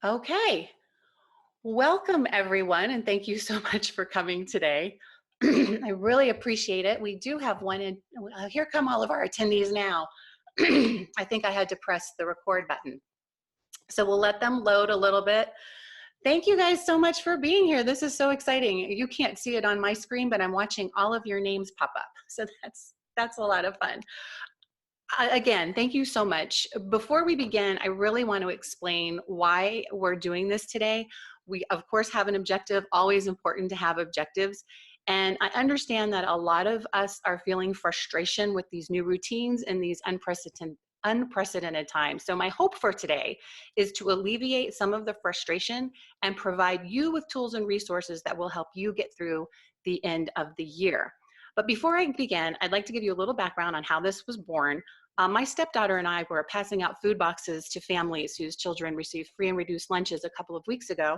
Okay, welcome everyone, and thank you so much for coming today. I really appreciate it. We do have one in, here come all of our attendees now. I think I had to press the record button. So we'll let them load a little bit. Thank you guys so much for being here. This is so exciting. You can't see it on my screen, but I'm watching all of your names pop up. So that's a lot of fun. Again, thank you so much. Before we begin, I really want to explain why we're doing this today. We, of course, have an objective, always important to have objectives. And I understand that a lot of us are feeling frustration with these new routines and these unprecedented times. So my hope for today is to alleviate some of the frustration and provide you with tools and resources that will help you get through the end of the year. But before I begin, I'd like to give you a little background on how this was born. My stepdaughter and I were passing out food boxes to families whose children received free and reduced lunches a couple of weeks ago.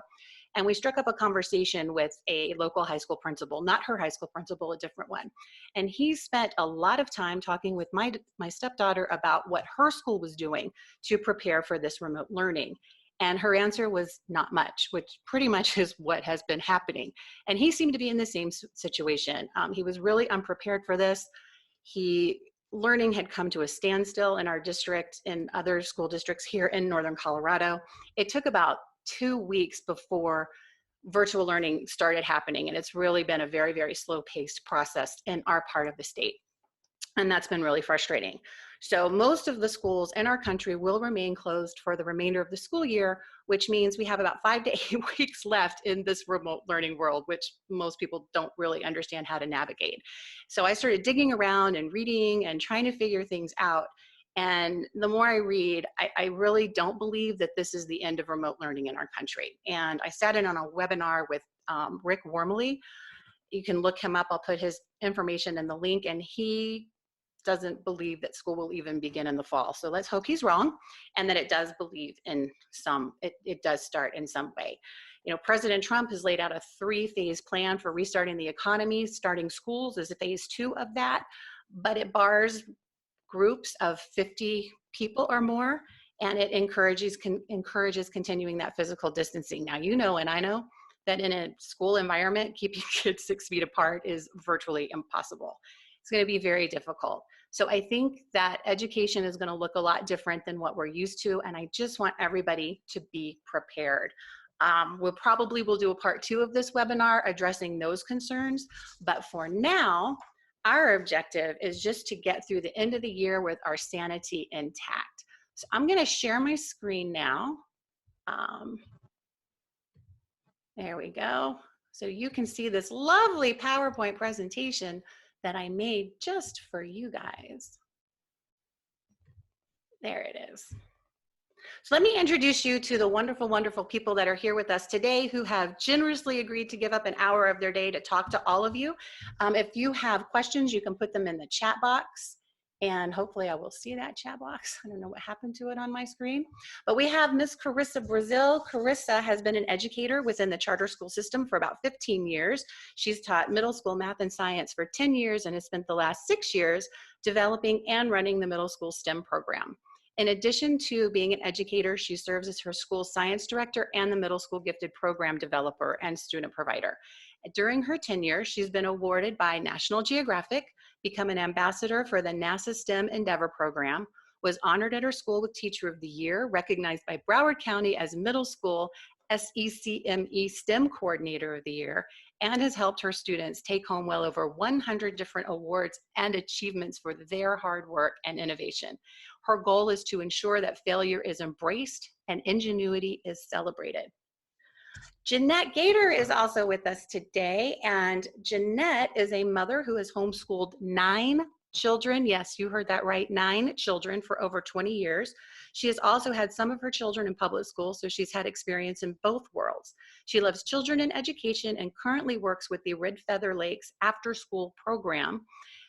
And we struck up a conversation with a local high school principal, not her high school principal, a different one. And he spent a lot of time talking with my stepdaughter about what her school was doing to prepare for this remote learning. And her answer was not much, which pretty much is what has been happening. And he seemed to be in the same situation. He was really unprepared for this. Learning had come to a standstill in our district and other school districts here in Northern Colorado. It took about 2 weeks before virtual learning started happening. And it's really been a very, very slow paced process in our part of the state. And that's been really frustrating. So most of the schools in our country will remain closed for the remainder of the school year, which means we have about 5 to 8 weeks left in this remote learning world, which most people don't really understand how to navigate. So I started digging around and reading and trying to figure things out. And the more I read, I really don't believe that this is the end of remote learning in our country. And I sat in on a webinar with Rick Wormley. You can look him up. I'll put his information in the link. And he doesn't believe that school will even begin in the fall. So let's hope he's wrong and that it does believe in it does start in some way. You know, President Trump has laid out a 3-phase plan for restarting the economy. Starting schools is phase 2 of that, but it bars groups of 50 people or more, and it encourages continuing that physical distancing. Now, you know, and I know that in a school environment, keeping kids 6 feet apart is virtually impossible. It's going to be very difficult. So I think that education is going to look a lot different than what we're used to, and I just want everybody to be prepared. We'll do a part 2 of this webinar addressing those concerns, but for now, our objective is just to get through the end of the year with our sanity intact. So I'm going to share my screen now. There we go. So you can see this lovely PowerPoint presentation that I made just for you guys. There it is. So let me introduce you to the wonderful, wonderful people that are here with us today who have generously agreed to give up an hour of their day to talk to all of you. If you have questions, you can put them in the chat box. And hopefully I will see that chat box. I don't know what happened to it on my screen. But we have Miss Carissa Brazeal. Carissa has been an educator within the charter school system for about 15 years. She's taught middle school math and science for 10 years and has spent the last 6 years developing and running the middle school STEM program. In addition to being an educator, she serves as her school science director and the middle school gifted program developer and student provider. During her tenure, she's been awarded by National Geographic, become an ambassador for the NASA STEM Endeavor program, was honored at her school with Teacher of the Year, recognized by Broward County as Middle School SECME STEM Coordinator of the Year, and has helped her students take home well over 100 different awards and achievements for their hard work and innovation. Her goal is to ensure that failure is embraced and ingenuity is celebrated. Jeannette Gaiter is also with us today, and Jeannette is a mother who has homeschooled 9 children. Yes, you heard that right, 9 children for over 20 years. She has also had some of her children in public school, so she's had experience in both worlds. She loves children and education and currently works with the Red Feather Lakes after school program.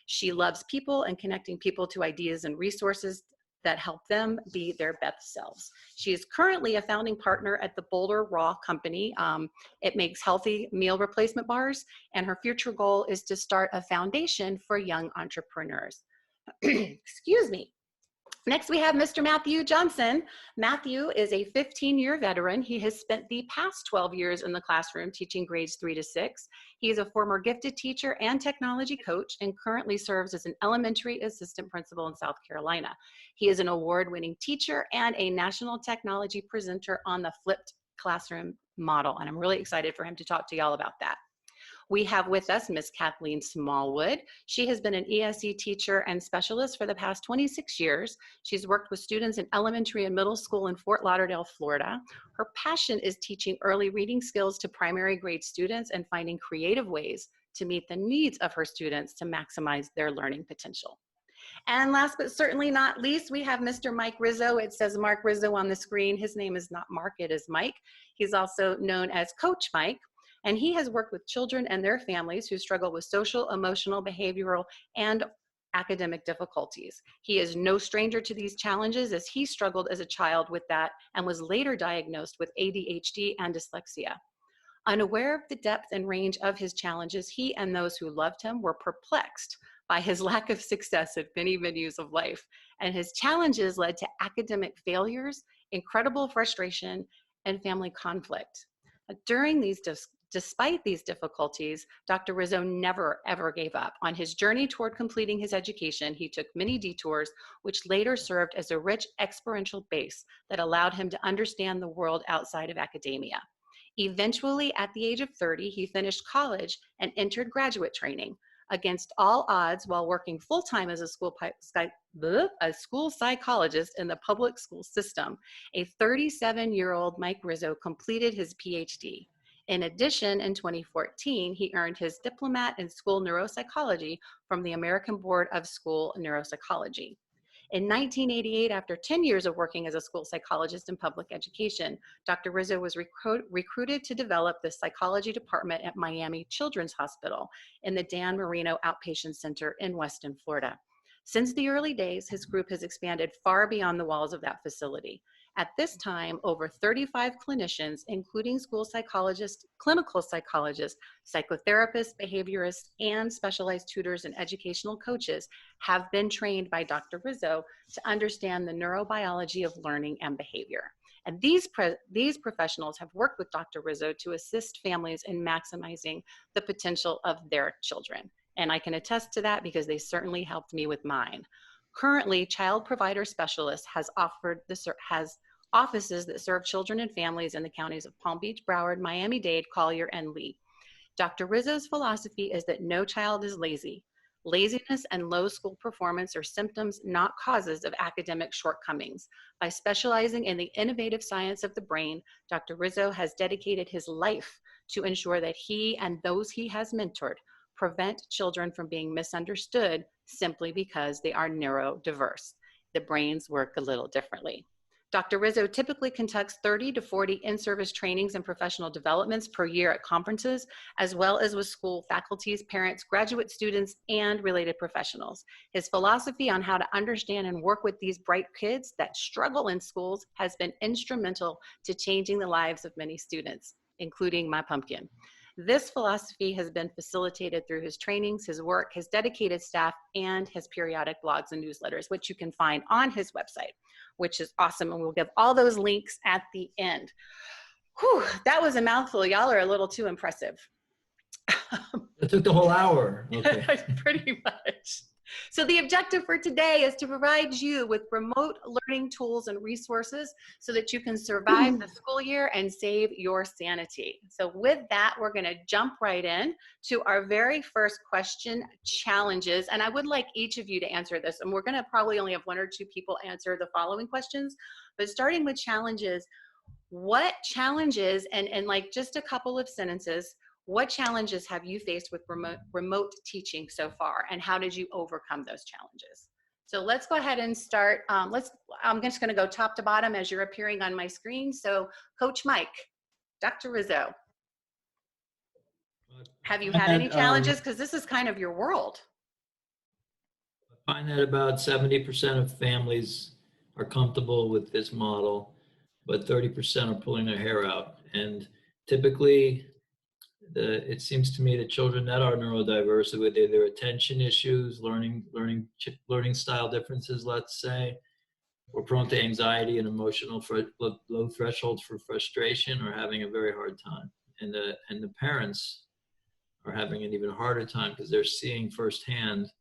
She loves people and connecting people to ideas and resources that help them be their best selves. She is currently a founding partner at the Boulder Raw Company. It makes healthy meal replacement bars, and her future goal is to start a foundation for young entrepreneurs. Excuse me. Next, we have Mr. Matthew Johnson. Matthew is a 15-year veteran. He has spent the past 12 years in the classroom teaching grades 3 to 6. He is a former gifted teacher and technology coach and currently serves as an elementary assistant principal in South Carolina. He is an award-winning teacher and a national technology presenter on the flipped classroom model, and I'm really excited for him to talk to y'all about that. We have with us Miss Kathleen Smallwood. She has been an ESE teacher and specialist for the past 26 years. She's worked with students in elementary and middle school in Fort Lauderdale, Florida. Her passion is teaching early reading skills to primary grade students and finding creative ways to meet the needs of her students to maximize their learning potential. And last but certainly not least, we have Mr. Mike Rizzo. It says Mark Rizzo on the screen. His name is not Mark, it is Mike. He's also known as Coach Mike. And he has worked with children and their families who struggle with social, emotional, behavioral, and academic difficulties. He is no stranger to these challenges as he struggled as a child with that and was later diagnosed with ADHD and dyslexia. Unaware of the depth and range of his challenges, he and those who loved him were perplexed by his lack of success at many venues of life. And his challenges led to academic failures, incredible frustration, and family conflict. Despite these difficulties, Dr. Rizzo never, ever gave up. On his journey toward completing his education, he took many detours, which later served as a rich experiential base that allowed him to understand the world outside of academia. Eventually, at the age of 30, he finished college and entered graduate training. Against all odds, while working full-time as a school psychologist in the public school system, a 37-year-old Mike Rizzo completed his PhD. In addition, in 2014, he earned his diplomate in school neuropsychology from the American Board of School Neuropsychology. In 1988, after 10 years of working as a school psychologist in public education, Dr. Rizzo was recruited to develop the psychology department at Miami Children's Hospital in the Dan Marino Outpatient Center in Weston, Florida. Since the early days, his group has expanded far beyond the walls of that facility. At this time, over 35 clinicians, including school psychologists, clinical psychologists, psychotherapists, behaviorists, and specialized tutors and educational coaches have been trained by Dr. Rizzo to understand the neurobiology of learning and behavior. And these professionals have worked with Dr. Rizzo to assist families in maximizing the potential of their children. And I can attest to that because they certainly helped me with mine. Currently, Child Provider Specialist has offices that serve children and families in the counties of Palm Beach, Broward, Miami-Dade, Collier, and Lee. Dr. Rizzo's philosophy is that no child is lazy. Laziness and low school performance are symptoms, not causes, of academic shortcomings. By specializing in the innovative science of the brain, Dr. Rizzo has dedicated his life to ensure that he and those he has mentored prevent children from being misunderstood simply because they are neurodiverse. The brains work a little differently. Dr. Rizzo typically conducts 30 to 40 in-service trainings and professional developments per year at conferences, as well as with school faculties, parents, graduate students, and related professionals. His philosophy on how to understand and work with these bright kids that struggle in schools has been instrumental to changing the lives of many students, including my pumpkin. This philosophy has been facilitated through his trainings, his work, his dedicated staff, and his periodic blogs and newsletters, which you can find on his website, which is awesome. And we'll give all those links at the end. Whew, that was a mouthful. Y'all are a little too impressive. It took the whole hour. Okay. Pretty much. So the objective for today is to provide you with remote learning tools and resources so that you can survive the school year and save your sanity. So with that, we're going to jump right in to our very first question, challenges. And I would like each of you to answer this. And we're going to probably only have one or two people answer the following questions. But starting with challenges, what challenges, and like just a couple of sentences, what challenges have you faced with remote teaching so far, and how did you overcome those challenges? So let's go ahead and start. I'm just going to go top to bottom as you're appearing on my screen. So Coach Mike, Dr. Rizzo, have you had any challenges? Because this is kind of your world. I find that about 70% of families are comfortable with this model, but 30% are pulling their hair out. And typically, it seems to me that children that are neurodiverse, with their attention issues, learning style differences, let's say, or prone to anxiety and emotional low thresholds for frustration, or having a very hard time. And the parents are having an even harder time because they're seeing firsthand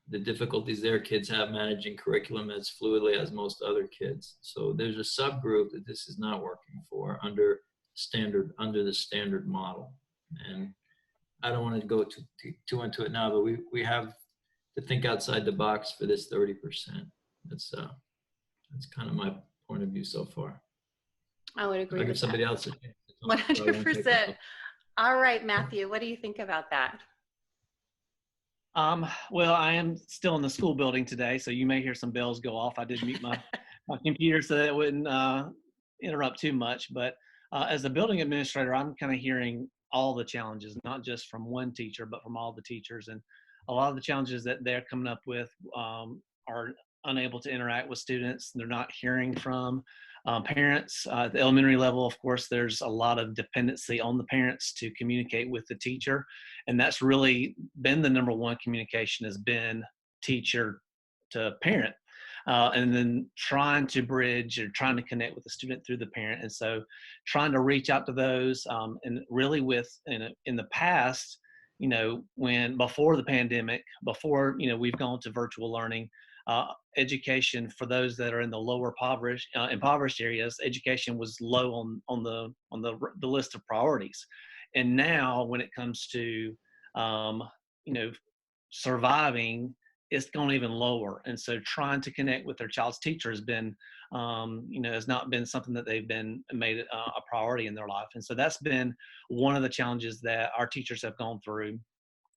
the difficulties their kids have managing curriculum as fluidly as most other kids. So there's a subgroup that this is not working for under the standard model. And I don't want to go too into it now, but we have to think outside the box for this 30%. That's kind of my point of view so far. I would agree I'll give with somebody that. else a chance to talk, so I won't take 100%. up. All right, Matthew, what do you think about that? Well, I am still in the school building today, so you may hear some bells go off. I did mute my computer so that it wouldn't interrupt too much. But as a building administrator, I'm kind of hearing all the challenges, not just from one teacher, but from all the teachers. And a lot of the challenges that they're coming up with are unable to interact with students. They're not hearing from parents. At the elementary level, of course, there's a lot of dependency on the parents to communicate with the teacher. And that's really been the number one communication, has been teacher to parent. And then trying to bridge or trying to connect with the student through the parent. And so trying to reach out to those and really in the past, before the pandemic, before, we've gone to virtual learning, education for those that are in the lower impoverished areas, education was low on the list of priorities. And now when it comes to, surviving, it's gone even lower. And so trying to connect with their child's teacher has been, has not been something that they've been made a priority in their life. And so that's been one of the challenges that our teachers have gone through.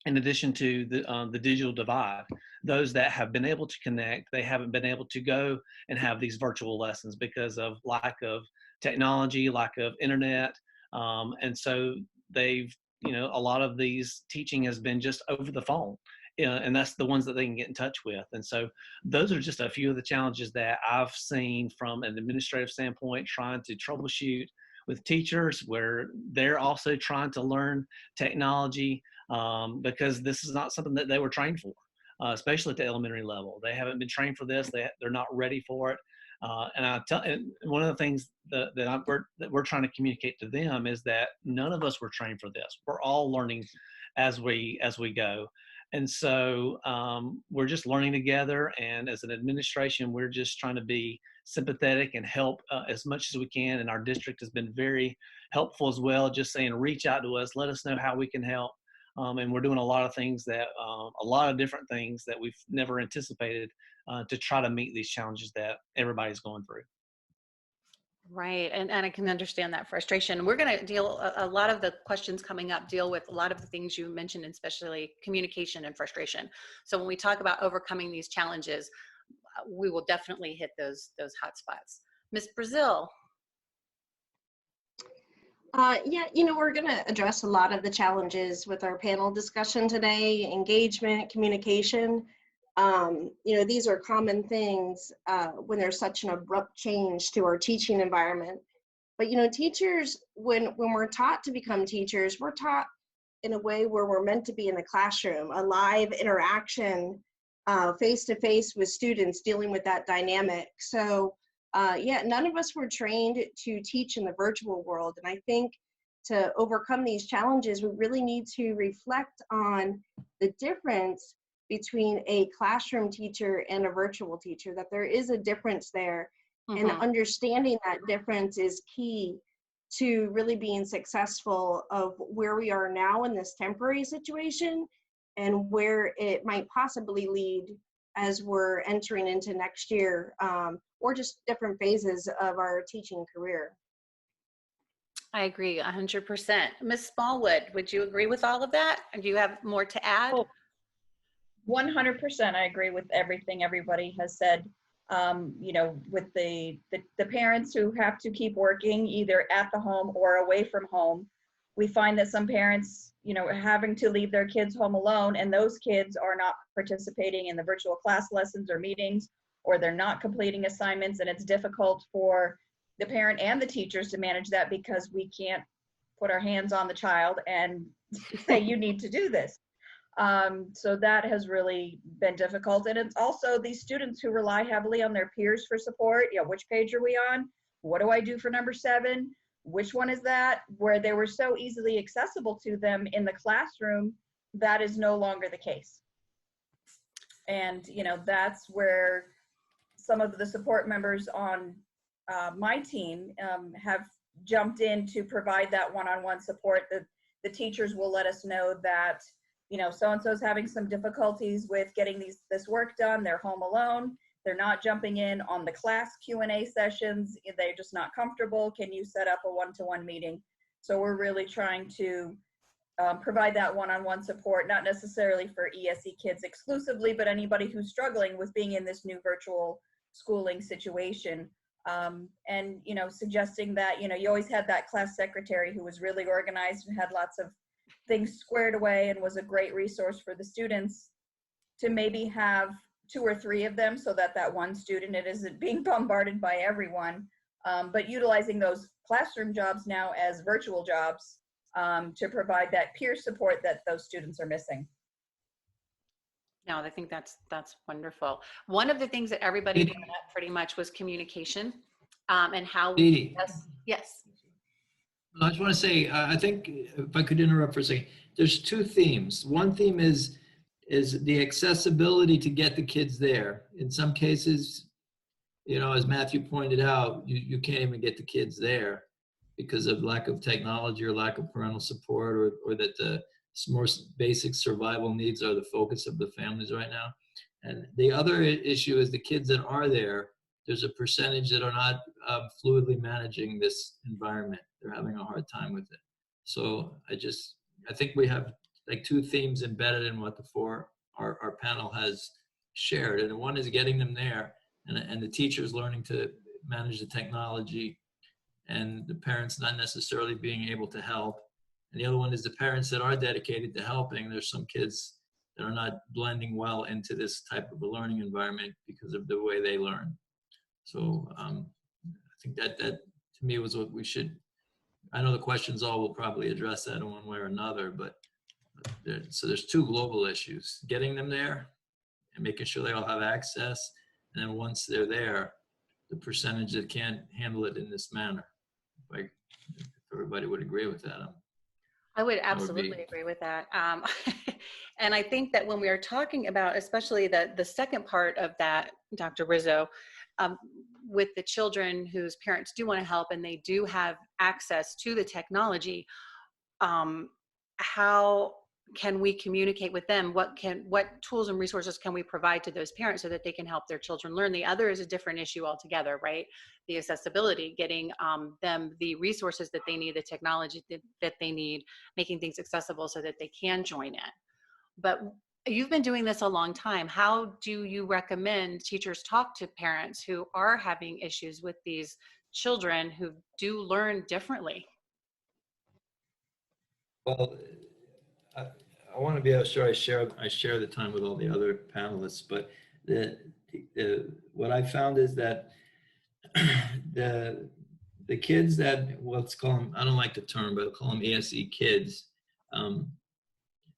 In addition to the digital divide, those that have been able to connect, they haven't been able to go and have these virtual lessons because of lack of technology, lack of internet. And so they've, a lot of these teaching has been just over the phone. And that's the ones that they can get in touch with. And so those are just a few of the challenges that I've seen from an administrative standpoint, trying to troubleshoot with teachers where they're also trying to learn technology because this is not something that they were trained for, especially at the elementary level. They haven't been trained for this. They're not ready for it. And one of the things that we're trying to communicate to them is that none of us were trained for this. We're all learning as we go. And so we're just learning together. And as an administration, we're just trying to be sympathetic and help as much as we can. And our district has been very helpful as well, just saying, reach out to us, let us know how we can help. And we're doing a lot of things a lot of different things that we've never anticipated to try to meet these challenges that everybody's going through. Right. And I can understand that frustration. We're going to deal, a lot of the questions coming up deal with a lot of the things you mentioned, especially communication and frustration. So when we talk about overcoming these challenges, we will definitely hit those hot spots. Ms. Brazeal. Yeah, we're going to address a lot of the challenges with our panel discussion today: engagement, communication. These are common things when there's such an abrupt change to our teaching environment. But, teachers, when we're taught to become teachers, we're taught in a way where we're meant to be in the classroom, a live interaction, face-to-face with students, dealing with that dynamic. So, none of us were trained to teach in the virtual world. And I think to overcome these challenges, we really need to reflect on the difference between a classroom teacher and a virtual teacher, that there is a difference there. And understanding that difference is key to really being successful of where we are now in this temporary situation and where it might possibly lead as we're entering into next year, or just different phases of our teaching career. I agree 100%. Ms. Smallwood, would you agree with all of that? Do you have more to add? Oh, 100%. I agree with everything everybody has said. With the parents who have to keep working either at the home or away from home, we find that some parents, are having to leave their kids home alone, and those kids are not participating in the virtual class lessons or meetings, or they're not completing assignments, and it's difficult for the parent and the teachers to manage that because we can't put our hands on the child and say, you need to do this. So that has really been difficult. And it's also these students who rely heavily on their peers for support. You know, which page are we on? What do I do for number 7? Which one is that? Where they were so easily accessible to them in the classroom, that is no longer the case. And, you know, that's where some of the support members on my team have jumped in to provide that one-on-one support. The teachers will let us know that, you know, so-and-so's having some difficulties with getting this work done. They're home alone. They're not jumping in on the class Q&A sessions. They're just not comfortable. Can you set up a one-to-one meeting? So we're really trying to provide that one-on-one support, not necessarily for ESE kids exclusively, but anybody who's struggling with being in this new virtual schooling situation. And, you know, suggesting that, you know, you always had that class secretary who was really organized and had lots of things squared away and was a great resource for the students, to maybe have 2 or 3 of them so that that one student, it isn't being bombarded by everyone, but utilizing those classroom jobs now as virtual jobs to provide that peer support that those students are missing. No, I think that's wonderful. One of the things that everybody brought up pretty much was communication, and how we, yes. I just want to say, I think if I could interrupt for a second, there's 2 themes. One theme is the accessibility to get the kids there. In some cases, you know, as Matthew pointed out, you can't even get the kids there because of lack of technology or lack of parental support, or that the more basic survival needs are the focus of the families right now. And the other issue is the kids that are there, there's a percentage that are not fluidly managing this environment. They're having a hard time with it. So I think we have like 2 themes embedded in what our panel has shared. And one is getting them there, and the teachers learning to manage the technology, and the parents not necessarily being able to help. And the other one is the parents that are dedicated to helping. There's some kids that are not blending well into this type of a learning environment because of the way they learn. So I think that to me was what we should, I know the questions all will probably address that in one way or another, but so there's 2 global issues: getting them there and making sure they all have access. And then once they're there, the percentage that can't handle it in this manner. Like, if everybody would agree with that. I would absolutely agree with that. And I think that when we are talking about, especially the second part of that, Dr. Rizzo, with the children whose parents do want to help and they do have access to the technology, how can we communicate with them? What tools and resources can we provide to those parents so that they can help their children learn? The other is a different issue altogether, right? The accessibility, getting them the resources that they need, the technology that they need, making things accessible so that they can join in. But you've been doing this a long time. How do you recommend teachers talk to parents who are having issues with these children who do learn differently? Well, I want to be sure I share the time with all the other panelists, but what I found is that the kids that, let's call them, I don't like the term, but I'll call them ESE kids,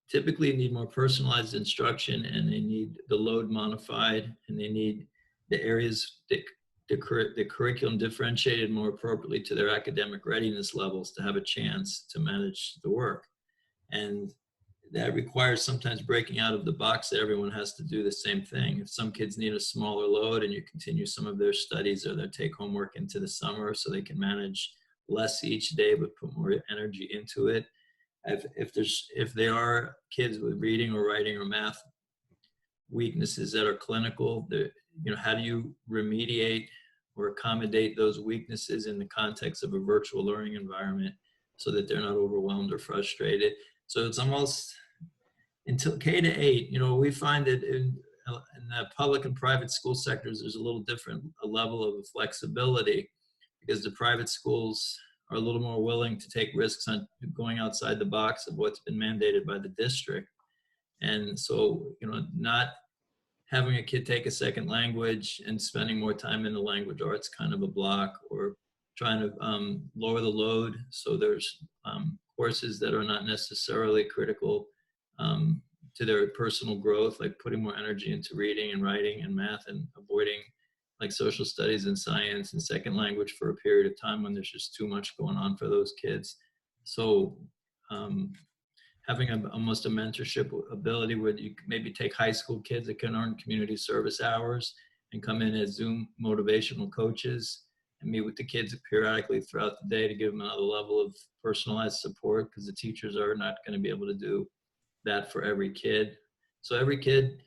typically need more personalized instruction, and they need the load modified, and they need the areas, the curriculum differentiated more appropriately to their academic readiness levels to have a chance to manage the work. And that requires sometimes breaking out of the box that everyone has to do the same thing. If some kids need a smaller load and you continue some of their studies or their take-home work into the summer so they can manage less each day but put more energy into it. If there are kids with reading or writing or math weaknesses that are clinical, how do you remediate or accommodate those weaknesses in the context of a virtual learning environment so that they're not overwhelmed or frustrated? So it's almost until K-8, we find that in the public and private school sectors, there's a little different level of flexibility because the private schools are a little more willing to take risks on going outside the box of what's been mandated by the district. And so, not having a kid take a second language and spending more time in the language arts kind of a block, or trying to lower the load so there's courses that are not necessarily critical to their personal growth, like putting more energy into reading and writing and math, and avoiding like social studies and science and second language for a period of time when there's just too much going on for those kids. So having almost a mentorship ability where you maybe take high school kids that can earn community service hours and come in as Zoom motivational coaches and meet with the kids periodically throughout the day to give them another level of personalized support, because the teachers are not going to be able to do that for every kid. So every kid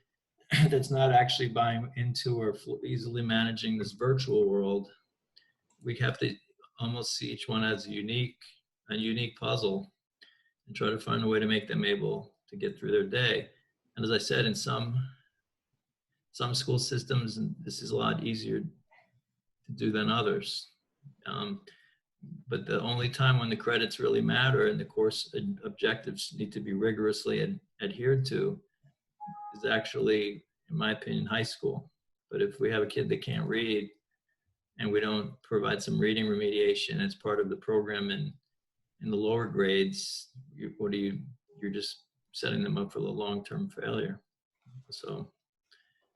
that's not actually buying into or easily managing this virtual world, we have to almost see each one as a unique puzzle and try to find a way to make them able to get through their day. And as I said, in some school systems, this is a lot easier to do than others. But the only time when the credits really matter and the course objectives need to be rigorously adhered to is actually, in my opinion, high school. But if we have a kid that can't read and we don't provide some reading remediation as part of the program in the lower grades, you're just setting them up for the long-term failure. So,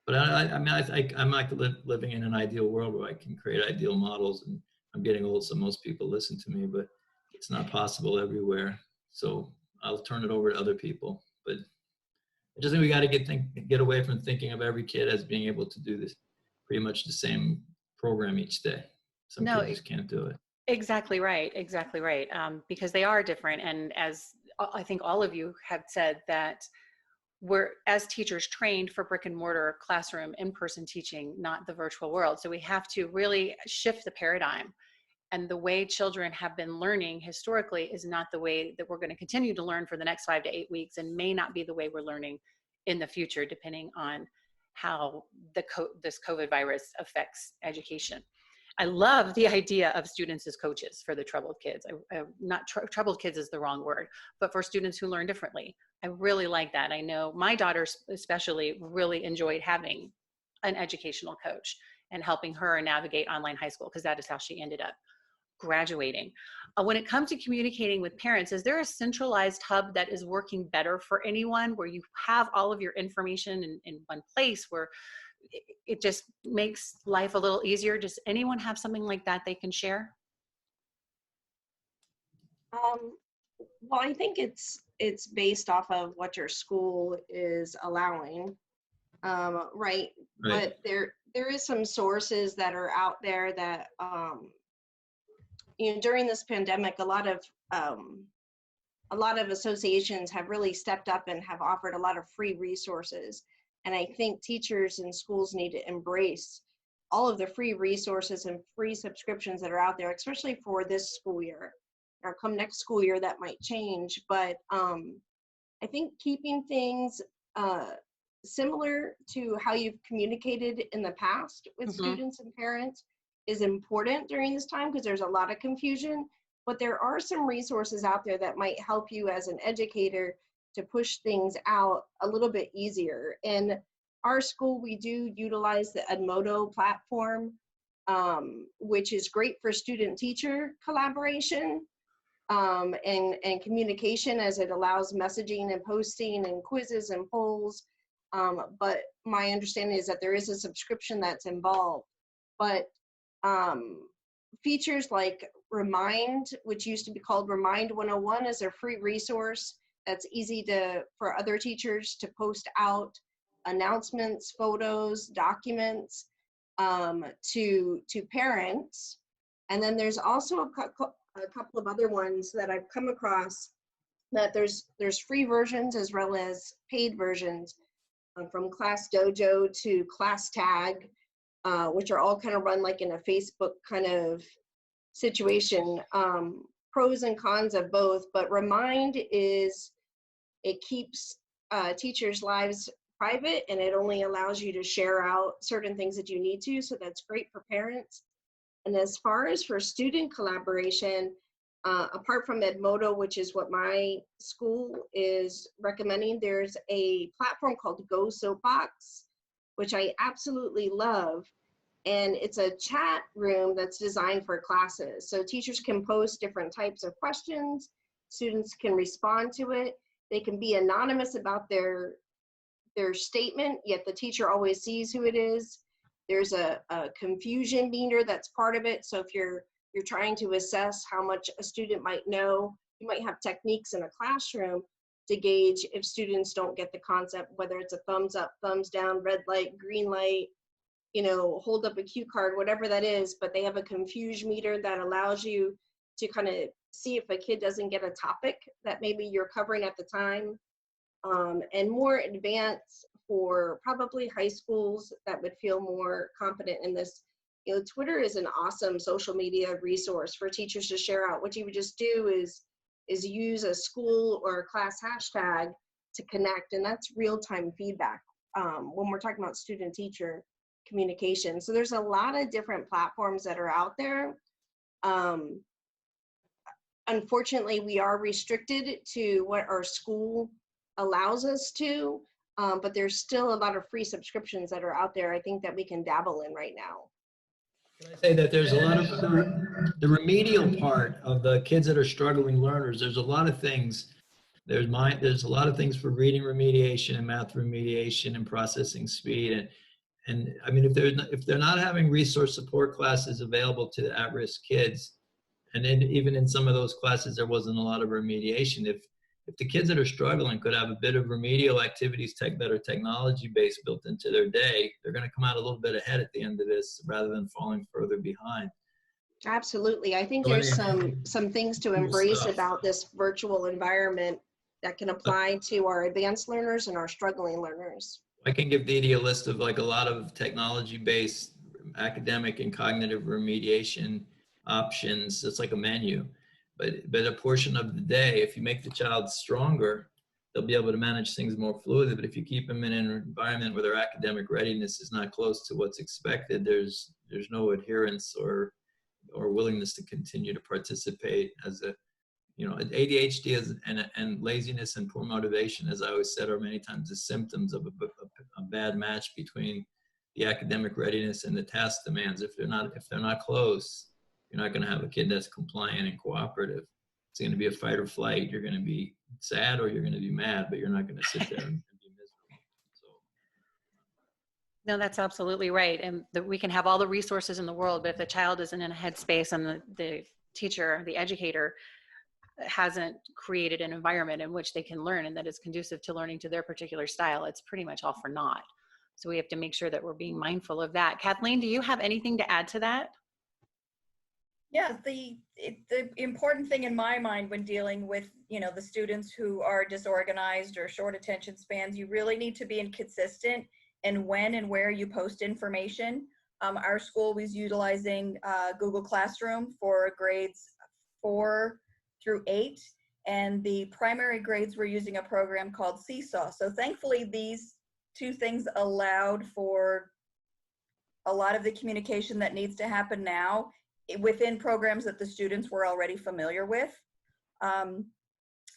but I'm like living in an ideal world where I can create ideal models, and I'm getting old, so most people listen to me, but it's not possible everywhere. So I'll turn it over to other people. But I just think we got to get away from thinking of every kid as being able to do this pretty much the same program each day. Some kids just can't do it. Exactly right. Exactly right. Because they are different. And as I think all of you have said, that we're, as teachers, trained for brick and mortar classroom, in-person teaching, not the virtual world. So we have to really shift the paradigm. And the way children have been learning historically is not the way that we're going to continue to learn for the next 5 to 8 weeks, and may not be the way we're learning in the future, depending on how this COVID virus affects education. I love the idea of students as coaches for the troubled kids. Troubled kids is the wrong word, but for students who learn differently. I really like that. I know my daughter especially really enjoyed having an educational coach and helping her navigate online high school, because that is how she ended up graduating. When it comes to communicating with parents, is there a centralized hub that is working better for anyone, where you have all of your information in one place, where it just makes life a little easier? Does anyone have something like that they can share? Well, I think it's based off of what your school is allowing, right? But there is some sources that are out there that, during this pandemic, a lot of associations have really stepped up and have offered a lot of free resources. And I think teachers and schools need to embrace all of the free resources and free subscriptions that are out there, especially for this school year. Or come next school year, that might change. But I think keeping things similar to how you've communicated in the past with students and parents is important during this time, because there's a lot of confusion. But there are some resources out there that might help you as an educator to push things out a little bit easier. In our school, we do utilize the Edmodo platform, which is great for student-teacher collaboration and communication, as it allows messaging and posting and quizzes and polls. But my understanding is that there is a subscription that's involved. But features like Remind, which used to be called Remind 101, is a free resource that's easy for other teachers to post out announcements, photos, documents to parents. And then there's also a couple of other ones that I've come across, that there's free versions as well as paid versions, from Class Dojo to Class Tag, which are all kind of run like in a Facebook kind of situation. Pros and cons of both, but Remind it keeps teachers' lives private, and it only allows you to share out certain things that you need to, so that's great for parents. And as far as for student collaboration, apart from Edmodo, which is what my school is recommending, there's a platform called Go Soapbox, which I absolutely love. And it's a chat room that's designed for classes. So teachers can post different types of questions, students can respond to it, They can be anonymous about their statement, yet the teacher always sees who it is. There's a confusion meter that's part of it. So if you're trying to assess how much a student might know, you might have techniques in a classroom to gauge if students don't get the concept, whether it's a thumbs up, thumbs down, red light, green light, hold up a cue card, whatever that is, but they have a confusion meter that allows you to kind of see if a kid doesn't get a topic that maybe you're covering at the time. And more advanced for probably high schools that would feel more confident in this. Twitter is an awesome social media resource for teachers to share out. What you would just do is use a school or a class hashtag to connect, and that's real-time feedback when we're talking about student-teacher communication. So there's a lot of different platforms that are out there. Unfortunately, we are restricted to what our school allows us to, but there's still a lot of free subscriptions that are out there, I think, that we can dabble in right now. Can I say that there's a lot of the remedial part of the kids that are struggling learners, there's a lot of things. There's a lot of things for reading remediation and math remediation and processing speed. And I mean, if they're not having resource support classes available to the at-risk kids, and then even in some of those classes, there wasn't a lot of remediation. If the kids that are struggling could have a bit of remedial activities that are technology-based built into their day, they're going to come out a little bit ahead at the end of this rather than falling further behind. Absolutely. I think there's some things to embrace about this virtual environment that can apply to our advanced learners and our struggling learners. I can give Dee Dee a list of like a lot of technology-based academic and cognitive remediation options. It's like a menu, but a portion of the day, if you make the child stronger, they'll be able to manage things more fluidly. But if you keep them in an environment where their academic readiness is not close to what's expected, there's no adherence or willingness to continue to participate. As ADHD and laziness and poor motivation, as I always said, are many times the symptoms of a bad match between the academic readiness and the task demands. If they're not close, you're not going to have a kid that's compliant and cooperative. It's going to be a fight or flight. You're going to be sad or you're going to be mad, but you're not going to sit there and be miserable. So. No, that's absolutely right. And we can have all the resources in the world, but if the child isn't in a headspace and the teacher, the educator, hasn't created an environment in which they can learn and that is conducive to learning to their particular style, it's pretty much all for naught. So we have to make sure that we're being mindful of that. Kathleen, do you have anything to add to that? Yeah, the important thing in my mind when dealing with, the students who are disorganized or short attention spans, you really need to be inconsistent in when and where you post information. Our school was utilizing Google Classroom for grades 4 through 8, and the primary grades were using a program called Seesaw. So thankfully, these two things allowed for a lot of the communication that needs to happen now within programs that the students were already familiar with.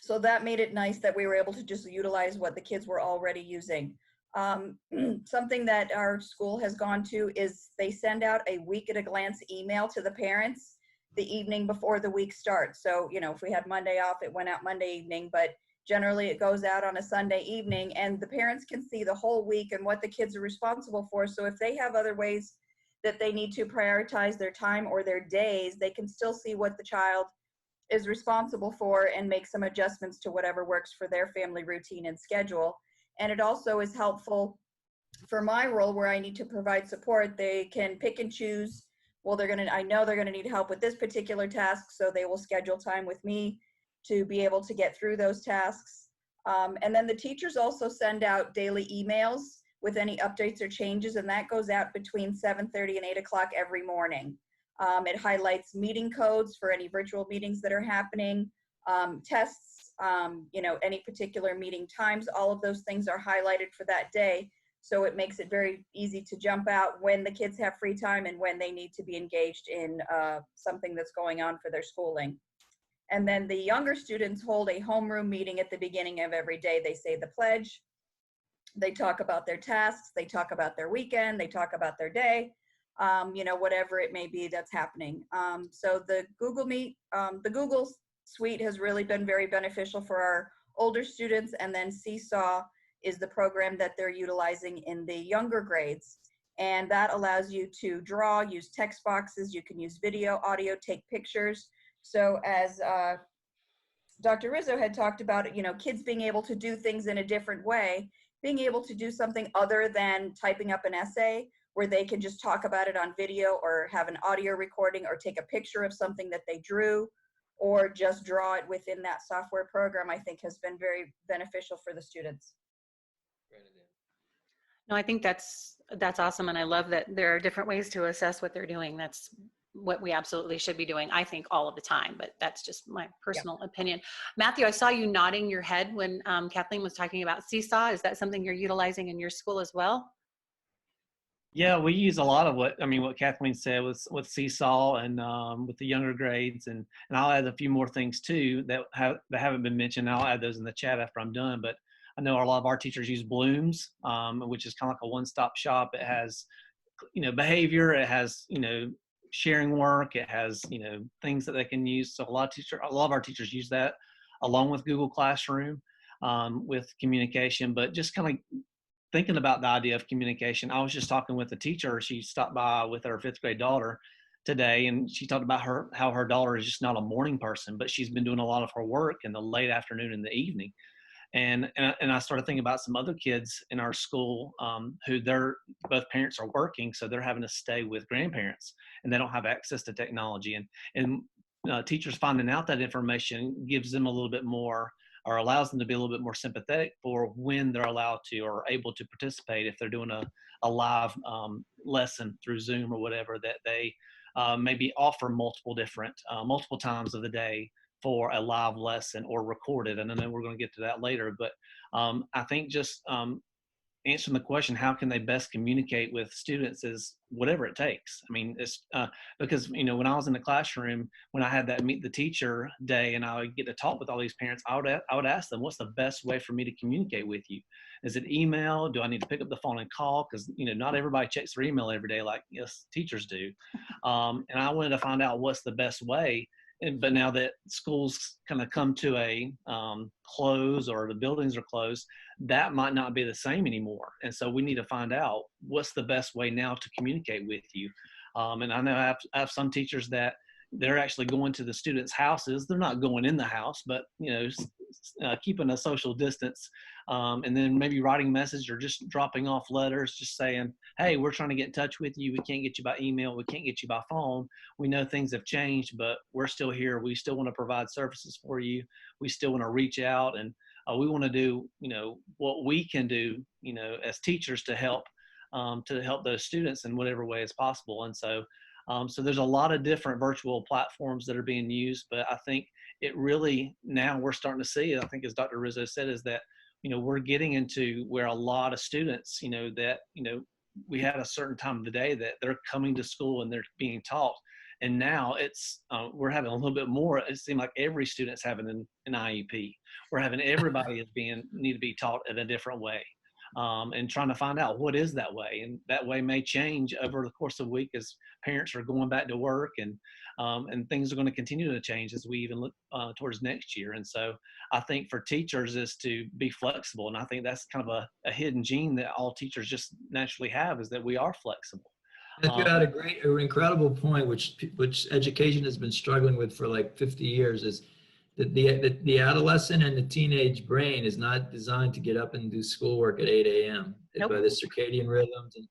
So that made it nice that we were able to just utilize what the kids were already using. Something that our school has gone to is they send out a week at a glance email to the parents the evening before the week starts. So, if we had Monday off, it went out Monday evening, but generally it goes out on a Sunday evening, and the parents can see the whole week and what the kids are responsible for. So if they have other ways that they need to prioritize their time or their days, they can still see what the child is responsible for and make some adjustments to whatever works for their family routine and schedule. And it also is helpful for my role where I need to provide support. They can pick and choose. Well, I know they're gonna need help with this particular task, so they will schedule time with me to be able to get through those tasks. And then the teachers also send out daily emails with any updates or changes, and that goes out between 7:30 and 8 o'clock every morning. It highlights meeting codes for any virtual meetings that are happening, tests, any particular meeting times. All of those things are highlighted for that day. So it makes it very easy to jump out when the kids have free time and when they need to be engaged in something that's going on for their schooling. And then the younger students hold a homeroom meeting at the beginning of every day. They say the pledge, they talk about their tasks, they talk about their weekend, they talk about their day, whatever it may be that's happening. So the Google Meet, the Google Suite has really been very beneficial for our older students, and then Seesaw is the program that they're utilizing in the younger grades. And that allows you to draw, use text boxes, you can use video, audio, take pictures. So as Dr. Rizzo had talked about, you know, kids being able to do things in a different way, being able to do something other than typing up an essay, where they can just talk about it on video or have an audio recording or take a picture of something that they drew or just draw it within that software program, I think has been very beneficial for the students. No, I think that's awesome. And I love that there are different ways to assess what they're doing. That's what we absolutely should be doing, I think, all of the time, but that's just my personal opinion. Matthew, I saw you nodding your head when Kathleen was talking about Seesaw. Is that something you're utilizing in your school as well? Yeah, we use a lot of what Kathleen said with Seesaw and with the younger grades, and I'll add a few more things too that haven't been mentioned. I'll add those in the chat after I'm done. But I know a lot of our teachers use Blooms, which is kind of like a one-stop shop. It has, you know, behavior. It has, you know, sharing work. It has, you know, things that they can use. So a lot of our teachers use that along with Google Classroom with communication. But just kind of thinking about the idea of communication, I was just talking with a teacher. She stopped by with her 5th grade daughter today, and she talked about how her daughter is just not a morning person, but she's been doing a lot of her work in the late afternoon and the evening. And I started thinking about some other kids in our school who both parents are working, so they're having to stay with grandparents, and they don't have access to technology. And teachers finding out that information gives them a little bit more, or allows them to be a little bit more sympathetic for when they're allowed to or able to participate if they're doing a live lesson through Zoom or whatever, that they maybe offer multiple times of the day for a live lesson or recorded. And I know we're going to get to that later, but I think just answering the question, how can they best communicate with students, is whatever it takes. I mean, it's because, you know, when I was in the classroom, when I had that meet the teacher day and I would get to talk with all these parents, I would ask them, what's the best way for me to communicate with you? Is it email? Do I need to pick up the phone and call? Because, you know, not everybody checks their email every day like us teachers do. And I wanted to find out what's the best way. But now that schools kind of come to a close, or the buildings are closed, that might not be the same anymore. And so we need to find out what's the best way now to communicate with you. And I know I have some teachers that they're actually going to the students' houses. They're not going in the house, but, you know, keeping a social distance, and then maybe writing messages or just dropping off letters, just saying, hey, we're trying to get in touch with you. We can't get you by email. We can't get you by phone. We know things have changed, but we're still here. We still want to provide services for you. We still want to reach out, and we want to do, you know, what we can do, you know, as teachers to help those students in whatever way is possible. And so there's a lot of different virtual platforms that are being used, but I think it really, now we're starting to see, I think as Dr. Rizzo said, is that, you know, we're getting into where a lot of students, you know, that, you know, we had a certain time of the day that they're coming to school and they're being taught. And now it's, we're having a little bit more, it seems like every student's having an IEP. We're having everybody need to be taught in a different way. And trying to find out what is that way, and that way may change over the course of the week as parents are going back to work, and things are going to continue to change as we even look towards next year. And so I think for teachers is to be flexible, and I think that's kind of a hidden gene that all teachers just naturally have, is that we are flexible. You had an incredible point, which education has been struggling with for like 50 years, is that the adolescent and the teenage brain is not designed to get up and do schoolwork at 8 a.m. Nope. by the circadian rhythms. And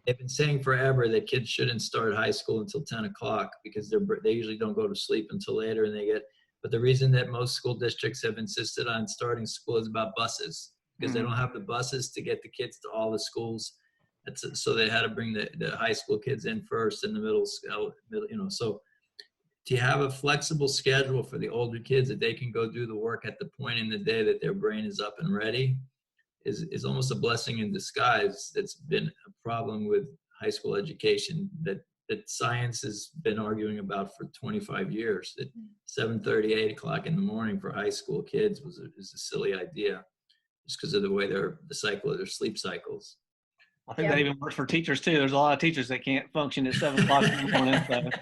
they've been saying forever that kids shouldn't start high school until 10 o'clock because they usually don't go to sleep until later, and but the reason that most school districts have insisted on starting school is about buses, because they don't have the buses to get the kids to all the schools. So they had to bring the high school kids in first, and the middle, you know, so to have a flexible schedule for the older kids that they can go do the work at the point in the day that their brain is up and ready is almost a blessing in disguise. That's been a problem with high school education that science has been arguing about for 25 years, that 7:30, 8 o'clock in the morning for high school kids is a silly idea, just because of the way the cycle of their sleep cycles. I think that even works for teachers too. There's a lot of teachers that can't function at 7 o'clock in the morning.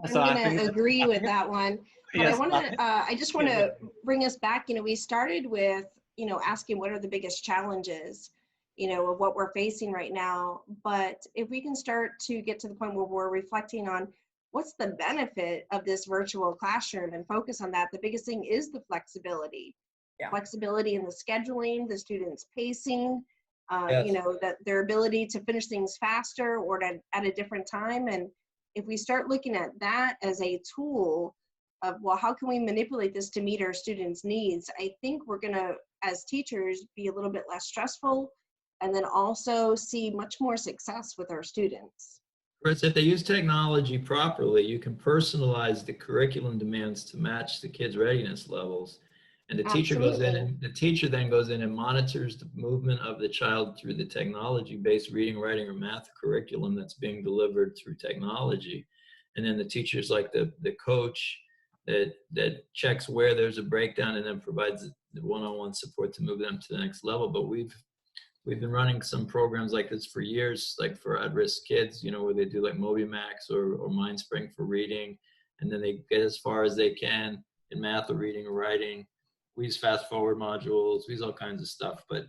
So, I'm going to agree with that one. But Yes, I just want to bring us back. We started with, asking what are the biggest challenges, of what we're facing right now. But if we can start to get to the point where we're reflecting on what's the benefit of this virtual classroom and focus on that, the biggest thing is the flexibility. Yeah. Flexibility in the scheduling, the students' pacing, Yes. that their ability to finish things faster or at a different time. And if we start looking at that as a tool of, well, how can we manipulate this to meet our students' needs? I think we're gonna, as teachers, be a little bit less stressful and then also see much more success with our students. Chris, if they use technology properly, you can personalize the curriculum demands to match the kids' readiness levels. And the teacher goes in, and the teacher then goes in and monitors the movement of the child through the technology-based reading, writing, or math curriculum that's being delivered through technology. And then the teacher's like the coach that checks where there's a breakdown and then provides the one-on-one support to move them to the next level. But we've been running some programs like this for years, like for at-risk kids, where they do like MobiMax or MindSpring for reading, and then they get as far as they can in math or reading or writing. We use fast forward modules, we use all kinds of stuff, but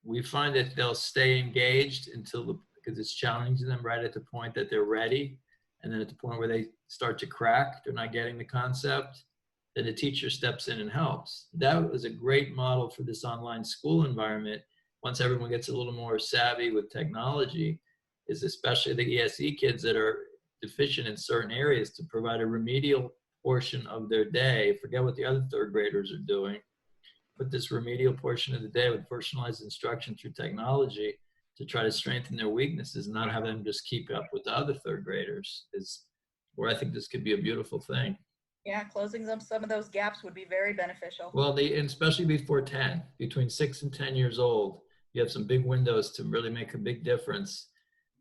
we find that they'll stay engaged because it's challenging them right at the point that they're ready. And then at the point where they start to crack, they're not getting the concept, then the teacher steps in and helps. That was a great model for this online school environment. Once everyone gets a little more savvy with technology, is especially the ESE kids that are deficient in certain areas, to provide a remedial portion of their day. Forget what the other third graders are doing. Put this remedial portion of the day with personalized instruction through technology to try to strengthen their weaknesses and not have them just keep up with the other third graders, is where I think this could be a beautiful thing. Yeah, closing some of those gaps would be very beneficial. Well, and especially before 10, between 6 and 10 years old, you have some big windows to really make a big difference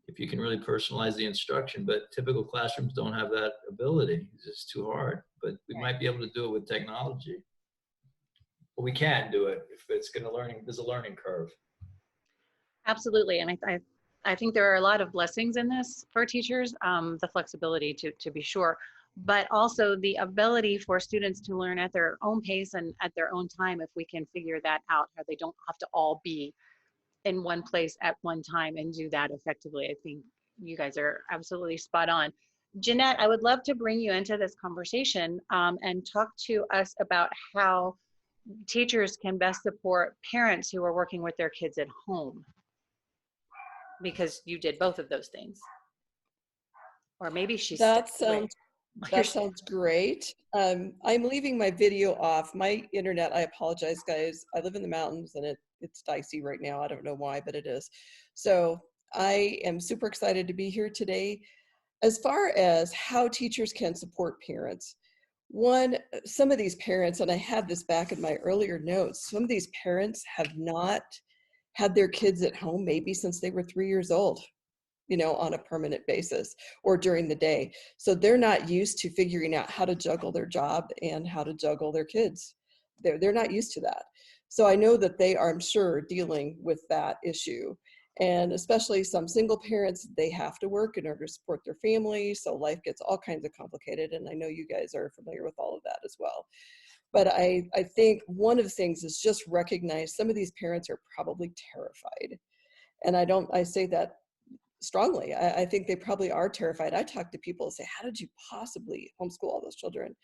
if you can really personalize the instruction. But typical classrooms don't have that ability. It's just too hard. But we might be able to do it with technology. But we can do it if it's going to there's a learning curve. Absolutely. And I think there are a lot of blessings in this for teachers, the flexibility to be sure, but also the ability for students to learn at their own pace and at their own time if we can figure that out, how they don't have to all be in one place at one time and do that effectively. I think you guys are absolutely spot on. Jeannette, I would love to bring you into this conversation and talk to us about how teachers can best support parents who are working with their kids at home, because you did both of those things. Or maybe she's that sounds great. I'm leaving my video off. My internet, I apologize, guys. I live in the mountains and it's dicey right now. I don't know why, but it is. So I am super excited to be here today. As far as how teachers can support parents, some of these parents, and I had this back in my earlier notes, some of these parents have not had their kids at home maybe since they were 3 years old, on a permanent basis or during the day. So they're not used to figuring out how to juggle their job and how to juggle their kids. They're not used to that. So I know that they are, I'm sure, dealing with that issue. And especially some single parents, they have to work in order to support their family. So life gets all kinds of complicated. And I know you guys are familiar with all of that as well. But I think one of the things is just recognize some of these parents are probably terrified. And I say that strongly. I think they probably are terrified. I talk to people and say, how did you possibly homeschool all those children?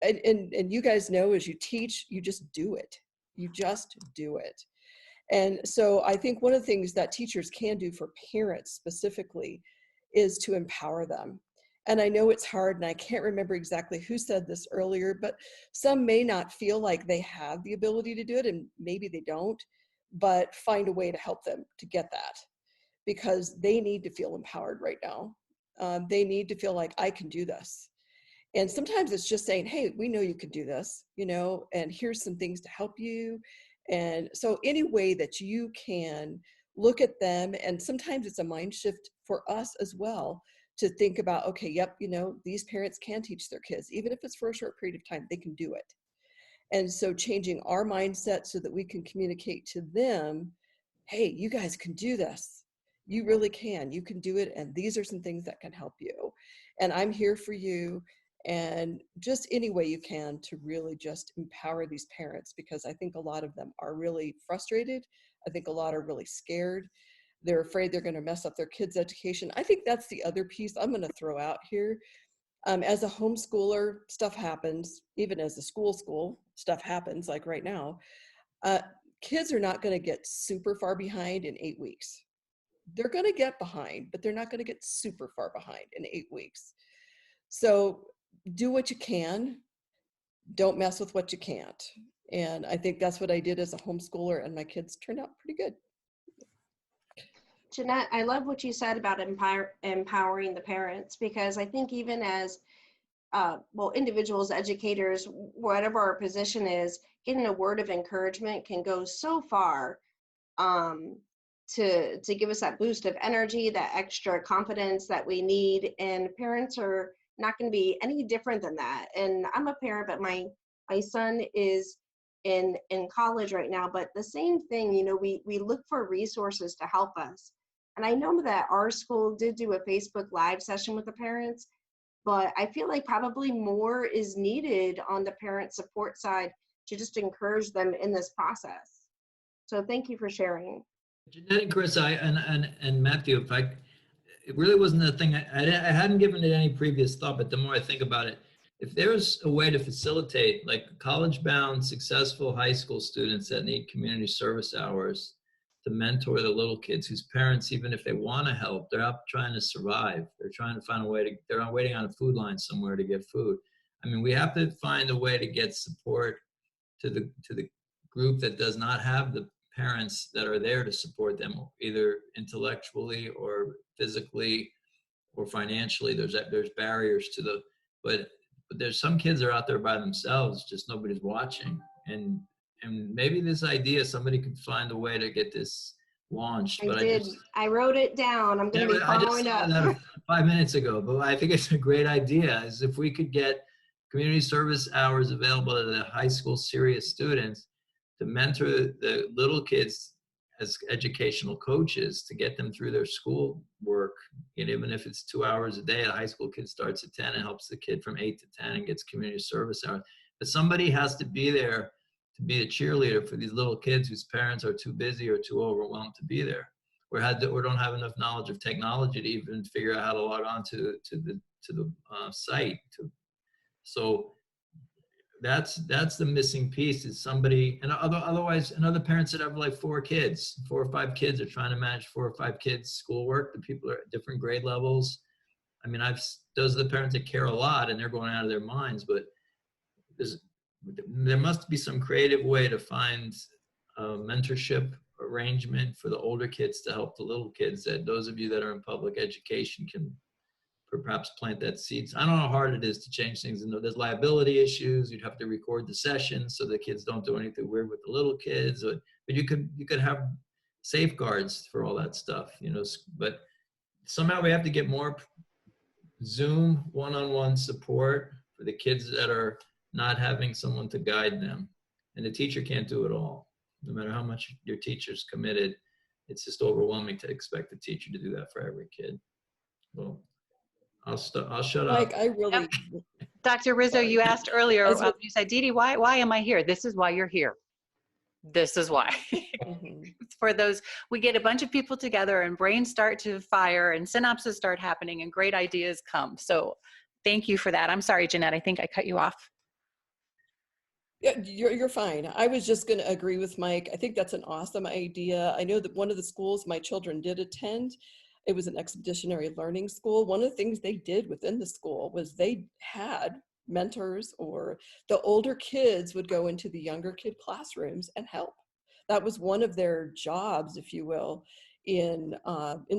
And you guys know, as you teach, you just do it. You just do it. And so I think one of the things that teachers can do for parents specifically is to empower them. And I know it's hard, and I can't remember exactly who said this earlier, but some may not feel like they have the ability to do it, and maybe they don't, but find a way to help them to get that, because they need to feel empowered right now. They need to feel like, I can do this. And sometimes it's just saying, hey, we know you can do this, and here's some things to help you. And so any way that you can look at them, and sometimes it's a mind shift for us as well to think about, okay, yep, these parents can teach their kids, even if it's for a short period of time, they can do it. And so changing our mindset so that we can communicate to them, hey, you guys can do this. You really can. You can do it. And these are some things that can help you. And I'm here for you. and just any way you can to really just empower these parents, because I think a lot of them are really frustrated. I think a lot are really scared. They're afraid they're going to mess up their kids' education. I think that's the other piece I'm going to throw out here. As a homeschooler, stuff happens. Even as a school, stuff happens, like right now. Kids are not going to get super far behind in 8 weeks. They're going to get behind, but they're not going to get super far behind in 8 weeks. So do what you can. Don't mess with what you can't. And I think that's what I did as a homeschooler, and my kids turned out pretty good. Jeannette, I love what you said about empowering the parents, because I think even as individuals, educators, whatever our position is, getting a word of encouragement can go so far to give us that boost of energy, that extra confidence that we need. And parents are not going to be any different than that. And I'm a parent, but my son is in college right now. But the same thing, we look for resources to help us. And I know that our school did do a Facebook Live session with the parents, but I feel like probably more is needed on the parent support side to just encourage them in this process. So thank you for sharing. Jeannette and Carissa, and Matthew, it really wasn't a thing. I hadn't given it any previous thought, but the more I think about it, if there's a way to facilitate like college-bound, successful high school students that need community service hours to mentor the little kids whose parents, even if they want to help, they're out trying to survive. They're trying to find a way to, they're waiting on a food line somewhere to get food. I mean, we have to find a way to get support to the group that does not have the parents that are there to support them, either intellectually or physically or financially. There's barriers to the, but there's some kids that are out there by themselves, just nobody's watching. And maybe this idea, somebody could find a way to get this launched. I wrote it down. I'm going to be following up. That 5 minutes ago, but I think it's a great idea. Is if we could get community service hours available to the high school serious students to mentor the little kids as educational coaches to get them through their school work. And even if it's 2 hours a day, a high school kid starts at 10 and helps the kid from 8 to 10 and gets community service hours. But somebody has to be there to be a cheerleader for these little kids whose parents are too busy or too overwhelmed to be there, or don't have enough knowledge of technology to even figure out how to log on to the site. So that's the missing piece, is somebody, and otherwise, and other parents that have like 4 or 5 kids are trying to manage 4 or 5 kids' schoolwork. The people are at different grade levels. I mean, those are the parents that care a lot and they're going out of their minds, but there must be some creative way to find a mentorship arrangement for the older kids to help the little kids, that those of you that are in public education can perhaps plant that seeds. I don't know how hard it is to change things. And there's liability issues. You'd have to record the session so the kids don't do anything weird with the little kids. But you could have safeguards for all that stuff, but somehow we have to get more Zoom one-on-one support for the kids that are not having someone to guide them. And the teacher can't do it all. No matter how much your teacher's committed, it's just overwhelming to expect the teacher to do that for every kid. Well, I'll shut up. I really. Dr. Rizzo, Sorry. you asked earlier, you said, Dee Dee, why am I here? This is why you're here. This is why. Mhm. For those, we get a bunch of people together and brains start to fire and synapses start happening and great ideas come. So thank you for that. I'm sorry, Jeannette, I think I cut you off. Yeah, you're fine. I was just going to agree with Mike. I think that's an awesome idea. I know that one of the schools my children did attend, it was an expeditionary learning school. One of the things they did within the school was they had mentors, or the older kids would go into the younger kid classrooms and help. That was one of their jobs, if you will, in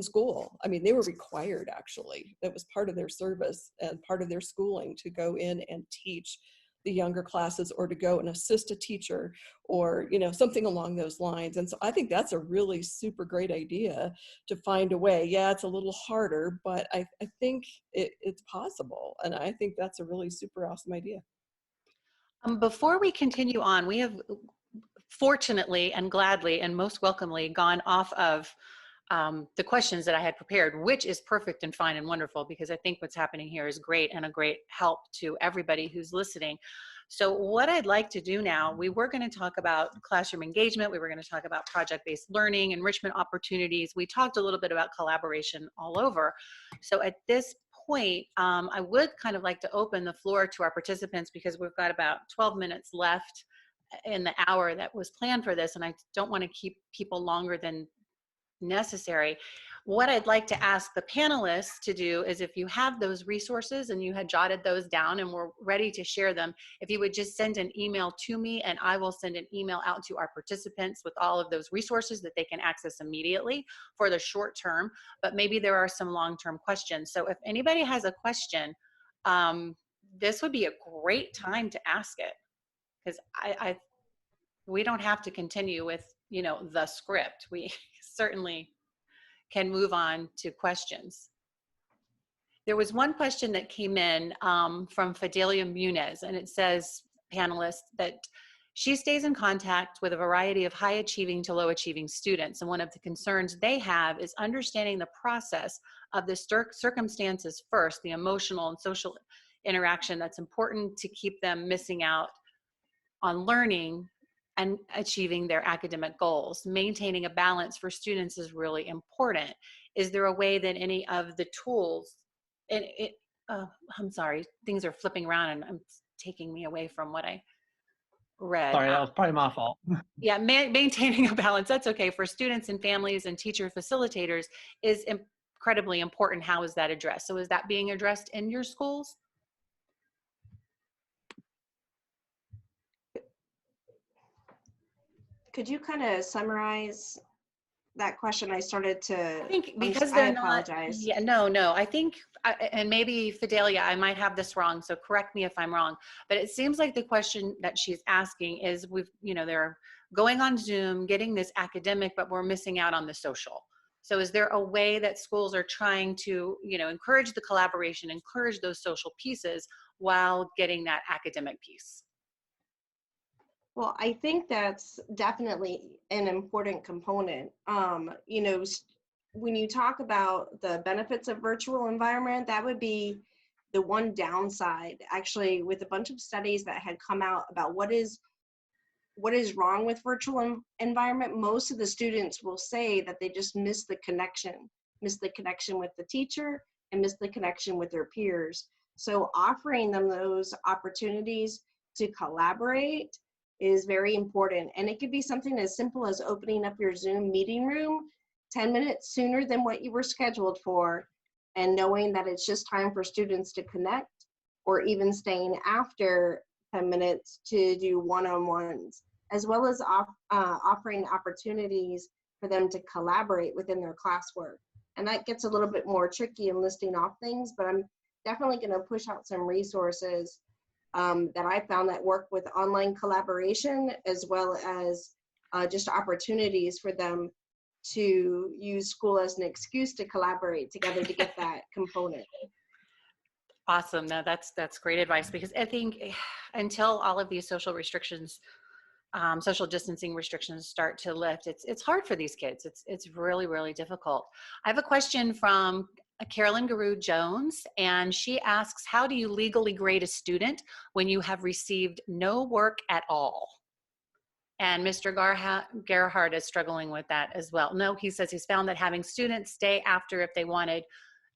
school. I mean, they were required, actually. That was part of their service and part of their schooling, to go in and teach the younger classes, or to go and assist a teacher, or something along those lines. And so I think that's a really super great idea, to find a way. Yeah, it's a little harder, but I think it's possible, and I think that's a really super awesome idea. Before we continue on, we have fortunately and gladly and most welcomely gone off of the questions that I had prepared, which is perfect and fine and wonderful, because I think what's happening here is great and a great help to everybody who's listening. So what I'd like to do now, we were going to talk about classroom engagement. We were going to talk about project-based learning, enrichment opportunities. We talked a little bit about collaboration all over. So at this point, I would kind of like to open the floor to our participants, because we've got about 12 minutes left in the hour that was planned for this, and I don't want to keep people longer than necessary. What I'd like to ask the panelists to do is, if you have those resources and you had jotted those down and we're ready to share them, if you would just send an email to me, and I will send an email out to our participants with all of those resources that they can access immediately for the short term, but maybe there are some long-term questions. So if anybody has a question, this would be a great time to ask it, because we don't have to continue with, you know, the script. We certainly can move on to questions. There was one question that came in from Fidelia Muniz, and it says, panelists, that she stays in contact with a variety of high achieving to low achieving students. And one of the concerns they have is understanding the process of the circumstances first, the emotional and social interaction that's important to keep them missing out on learning and achieving their academic goals. Maintaining a balance for students is really important. Is there a way that any of the tools, I'm sorry, things are flipping around and I'm taking me away from what I read. Sorry, that was probably my fault. Yeah, maintaining a balance, that's okay, for students and families and teacher facilitators is incredibly important. How is that addressed? So is that being addressed in your schools? Could you kind of summarize that question? I started to. I think because they're not. I apologize. Yeah, no. I think, and maybe Fidelia, I might have this wrong, so correct me if I'm wrong. But it seems like the question that she's asking is, they're going on Zoom, getting this academic, but we're missing out on the social. So is there a way that schools are trying to, encourage the collaboration, encourage those social pieces while getting that academic piece? Well, I think that's definitely an important component. When you talk about the benefits of virtual environment, that would be the one downside, actually, with a bunch of studies that had come out about what is wrong with virtual environment. Most of the students will say that they just miss the connection with the teacher and miss the connection with their peers. So offering them those opportunities to collaborate is very important. And it could be something as simple as opening up your Zoom meeting room 10 minutes sooner than what you were scheduled for, and knowing that it's just time for students to connect, or even staying after 10 minutes to do one-on-ones, as well as offering opportunities for them to collaborate within their classwork. And that gets a little bit more tricky in listing off things, but I'm definitely going to push out some resources that I found that work with online collaboration, as well as just opportunities for them to use school as an excuse to collaborate together to get that component. Awesome. No, that's great advice, because I think until all of these social restrictions, social distancing restrictions start to lift, it's hard for these kids. It's really, really difficult. I have a question from Carolyn Garou Jones, and she asks, how do you legally grade a student when you have received no work at all? And Mr. Gerhardt is struggling with that as well. No, he says he's found that having students stay after if they wanted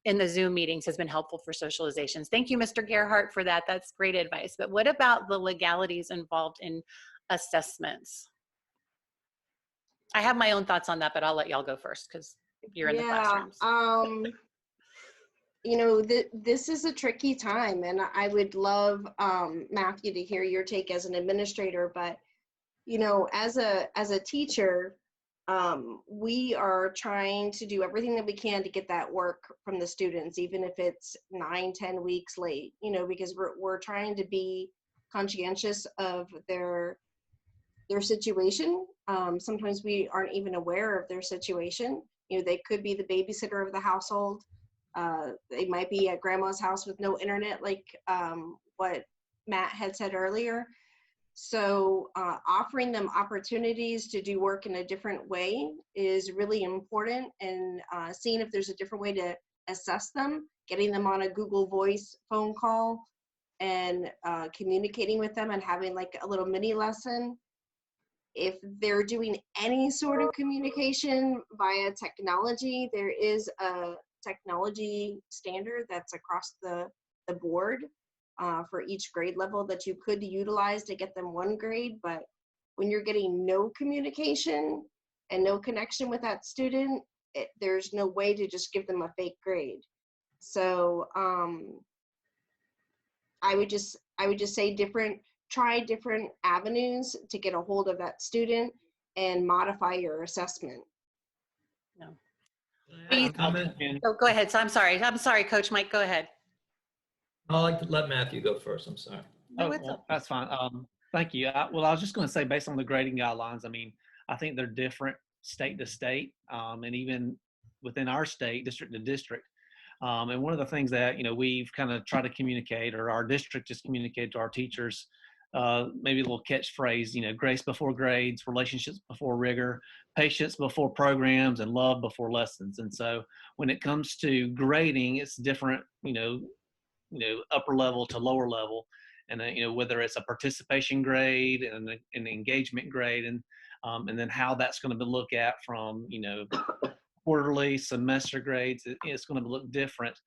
in the Zoom meetings has been helpful for socializations. Thank you, Mr. Gerhardt, for that. That's great advice. But what about the legalities involved in assessments? I have my own thoughts on that, but I'll let y'all go first because you're in the classrooms. This is a tricky time, and I would love, Matthew, to hear your take as an administrator. But as a teacher, we are trying to do everything that we can to get that work from the students, even if it's 9-10 weeks late, because we're trying to be conscientious of their situation. Sometimes we aren't even aware of their situation. They could be the babysitter of the household. They might be at grandma's house with no internet, like what Matt had said earlier. So offering them opportunities to do work in a different way is really important, and seeing if there's a different way to assess them, getting them on a Google Voice phone call, and communicating with them and having like a little mini lesson. If they're doing any sort of communication via technology, there is a technology standard that's across the board for each grade level that you could utilize to get them one grade. But when you're getting no communication and no connection with that student, there's no way to just give them a fake grade. So I would just say try different avenues to get a hold of that student and modify your assessment. No. Can I add a comment? Oh, go ahead. So I'm sorry, Coach Mike, go ahead. I'd like to let Matthew go first. I'm sorry. No, Oh, it's well, okay. that's fine. Thank you. Well, I was just going to say, based on the grading guidelines, I mean, I think they're different state to state, and even within our state, district to district. And one of the things that, you know, we've kind of tried to communicate, or our district just communicated to our teachers, maybe a little catchphrase, you know, grace before grades, relationships before rigor, patience before programs, and love before lessons. And so when it comes to grading, it's different, you know, upper level to lower level, and you know, whether it's a participation grade and an engagement grade, and then how that's going to be looked at from, you know, quarterly, semester grades. It's going to look different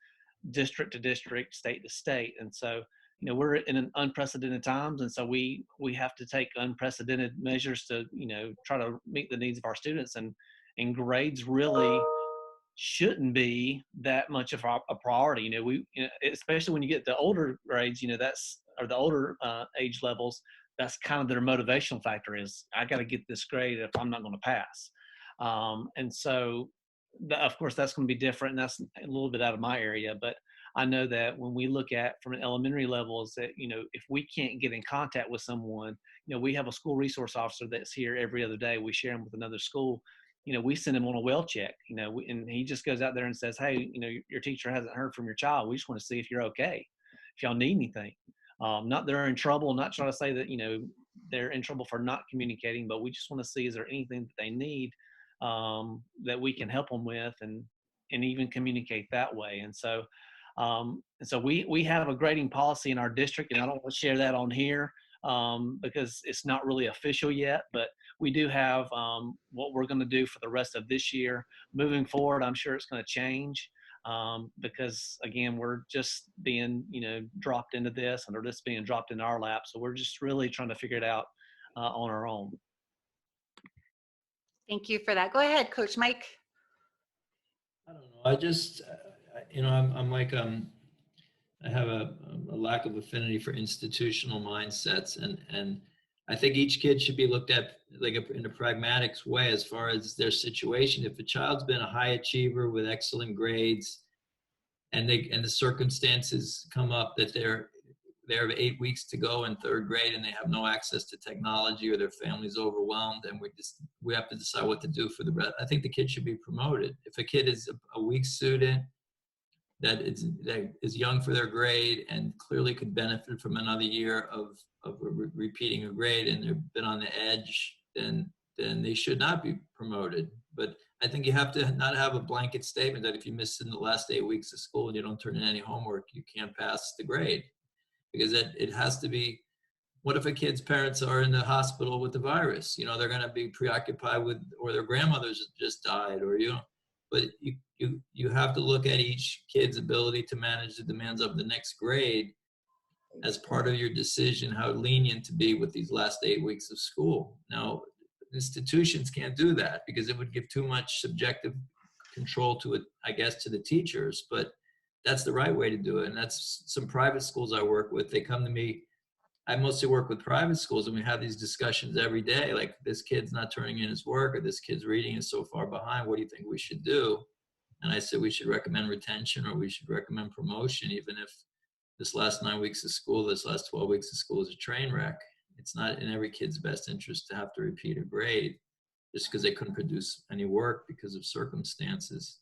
district to district, state to state. And so, you know, we're in an unprecedented times, and so we have to take unprecedented measures to, you know, try to meet the needs of our students, and grades really shouldn't be that much of a priority. You know, especially when you get the older grades, you know, or the older age levels, that's kind of their motivational factor is, I got to get this grade if I'm not going to pass. And so, of course, that's going to be different, and that's a little bit out of my area. But I know that when we look at from an elementary level, is that, you know, if we can't get in contact with someone, you know, we have a school resource officer that's here every other day. We share him with another school. You know, we send him on a well check, you know, and he just goes out there and says, hey, you know, your teacher hasn't heard from your child. We just want to see if you're okay, if y'all need anything. Not they're in trouble, not trying to say that, you know, they're in trouble for not communicating, but we just want to see, is there anything that they need that we can help them with, and even communicate that way. And so we have a grading policy in our district, and I don't want to share that on here because it's not really official yet, but we do have what we're going to do for the rest of this year. Moving forward, I'm sure it's going to change because, again, we're just being, you know, dropped into this, and they're just being dropped into our lap. So we're just really trying to figure it out on our own. Thank you for that. Go ahead, Coach Mike. I don't know. I just, you know, I'm like, I have a lack of affinity for institutional mindsets, and I think each kid should be looked at like in a pragmatic way as far as their situation. If a child's been a high achiever with excellent grades, and the circumstances come up that they have 8 weeks to go in third grade and they have no access to technology, or their family's overwhelmed, and we have to decide what to do for the rest. I think the kid should be promoted. If a kid is a weak student that is young for their grade and clearly could benefit from another year of repeating a grade, and they've been on the edge, then they should not be promoted. But I think you have to not have a blanket statement that if you miss in the last 8 weeks of school and you don't turn in any homework, you can't pass the grade. Because it has to be, what if a kid's parents are in the hospital with the virus? You know, they're going to be preoccupied with, or their grandmothers just died, or, you know, but you have to look at each kid's ability to manage the demands of the next grade as part of your decision, how lenient to be with these last 8 weeks of school. Now, institutions can't do that because it would give too much subjective control to it, I guess, to the teachers, but that's the right way to do it. And that's some private schools I work with. They come to me. I mostly work with private schools, and we have these discussions every day. Like, this kid's not turning in his work, or this kid's reading is so far behind. What do you think we should do? And I said, we should recommend retention, or we should recommend promotion, even if this last 9 weeks of school, this last 12 weeks of school is a train wreck. It's not in every kid's best interest to have to repeat a grade just because they couldn't produce any work because of circumstances.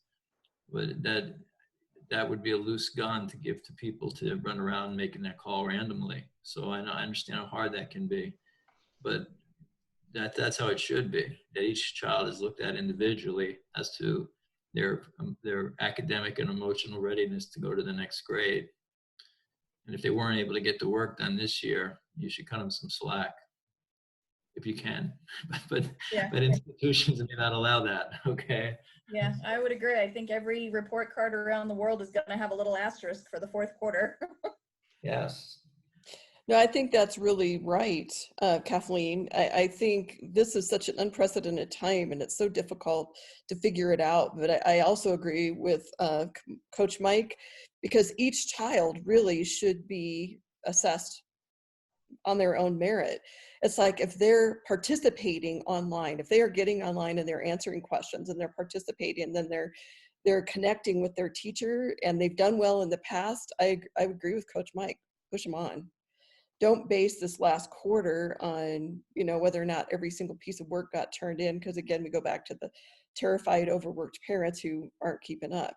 But that would be a loose gun to give to people to run around making that call randomly. So I understand how hard that can be. but that's how it should be. That each child is looked at individually as to their academic and emotional readiness to go to the next grade. And if they weren't able to get the work done this year, you should cut them some slack if you can. but Yeah. Institutions may not allow that. Okay. Yeah, I would agree. I think every report card around the world is going to have a little asterisk for the fourth quarter. Yes. No, I think that's really right, Kathleen. I think this is such an unprecedented time and it's so difficult to figure it out. But I also agree with Coach Mike, because each child really should be assessed on their own merit. It's like if they're participating online, if they are getting online and they're answering questions and they're participating, then they're connecting with their teacher and they've done well in the past. I agree with Coach Mike. Push them on. Don't base this last quarter on, whether or not every single piece of work got turned in, because again, we go back to the terrified, overworked parents who aren't keeping up.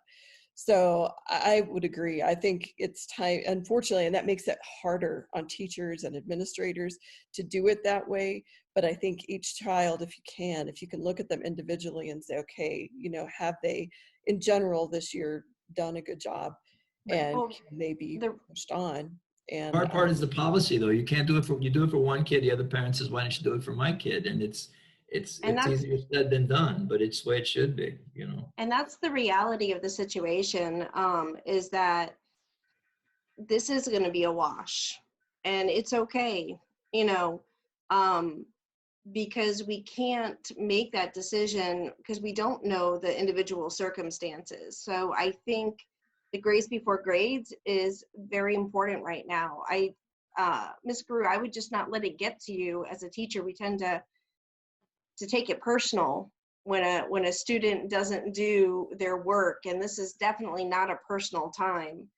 So I would agree. I think it's time, unfortunately, and that makes it harder on teachers and administrators to do it that way. But I think each child, if you can look at them individually and say, okay, have they in general this year done a good job, and can they be pushed on? And hard part is the policy, though. You can't do it you do it for one kid. The other parent says, why don't you do it for my kid? And it's easier said than done, but it's the way it should be, And that's the reality of the situation, is that this is going to be a wash, and it's okay, because we can't make that decision because we don't know the individual circumstances. So I think the grace before grades is very important right now. Ms. Guru, I would just not let it get to you. As a teacher, we tend to take it personal when a student doesn't do their work, and this is definitely not a personal time.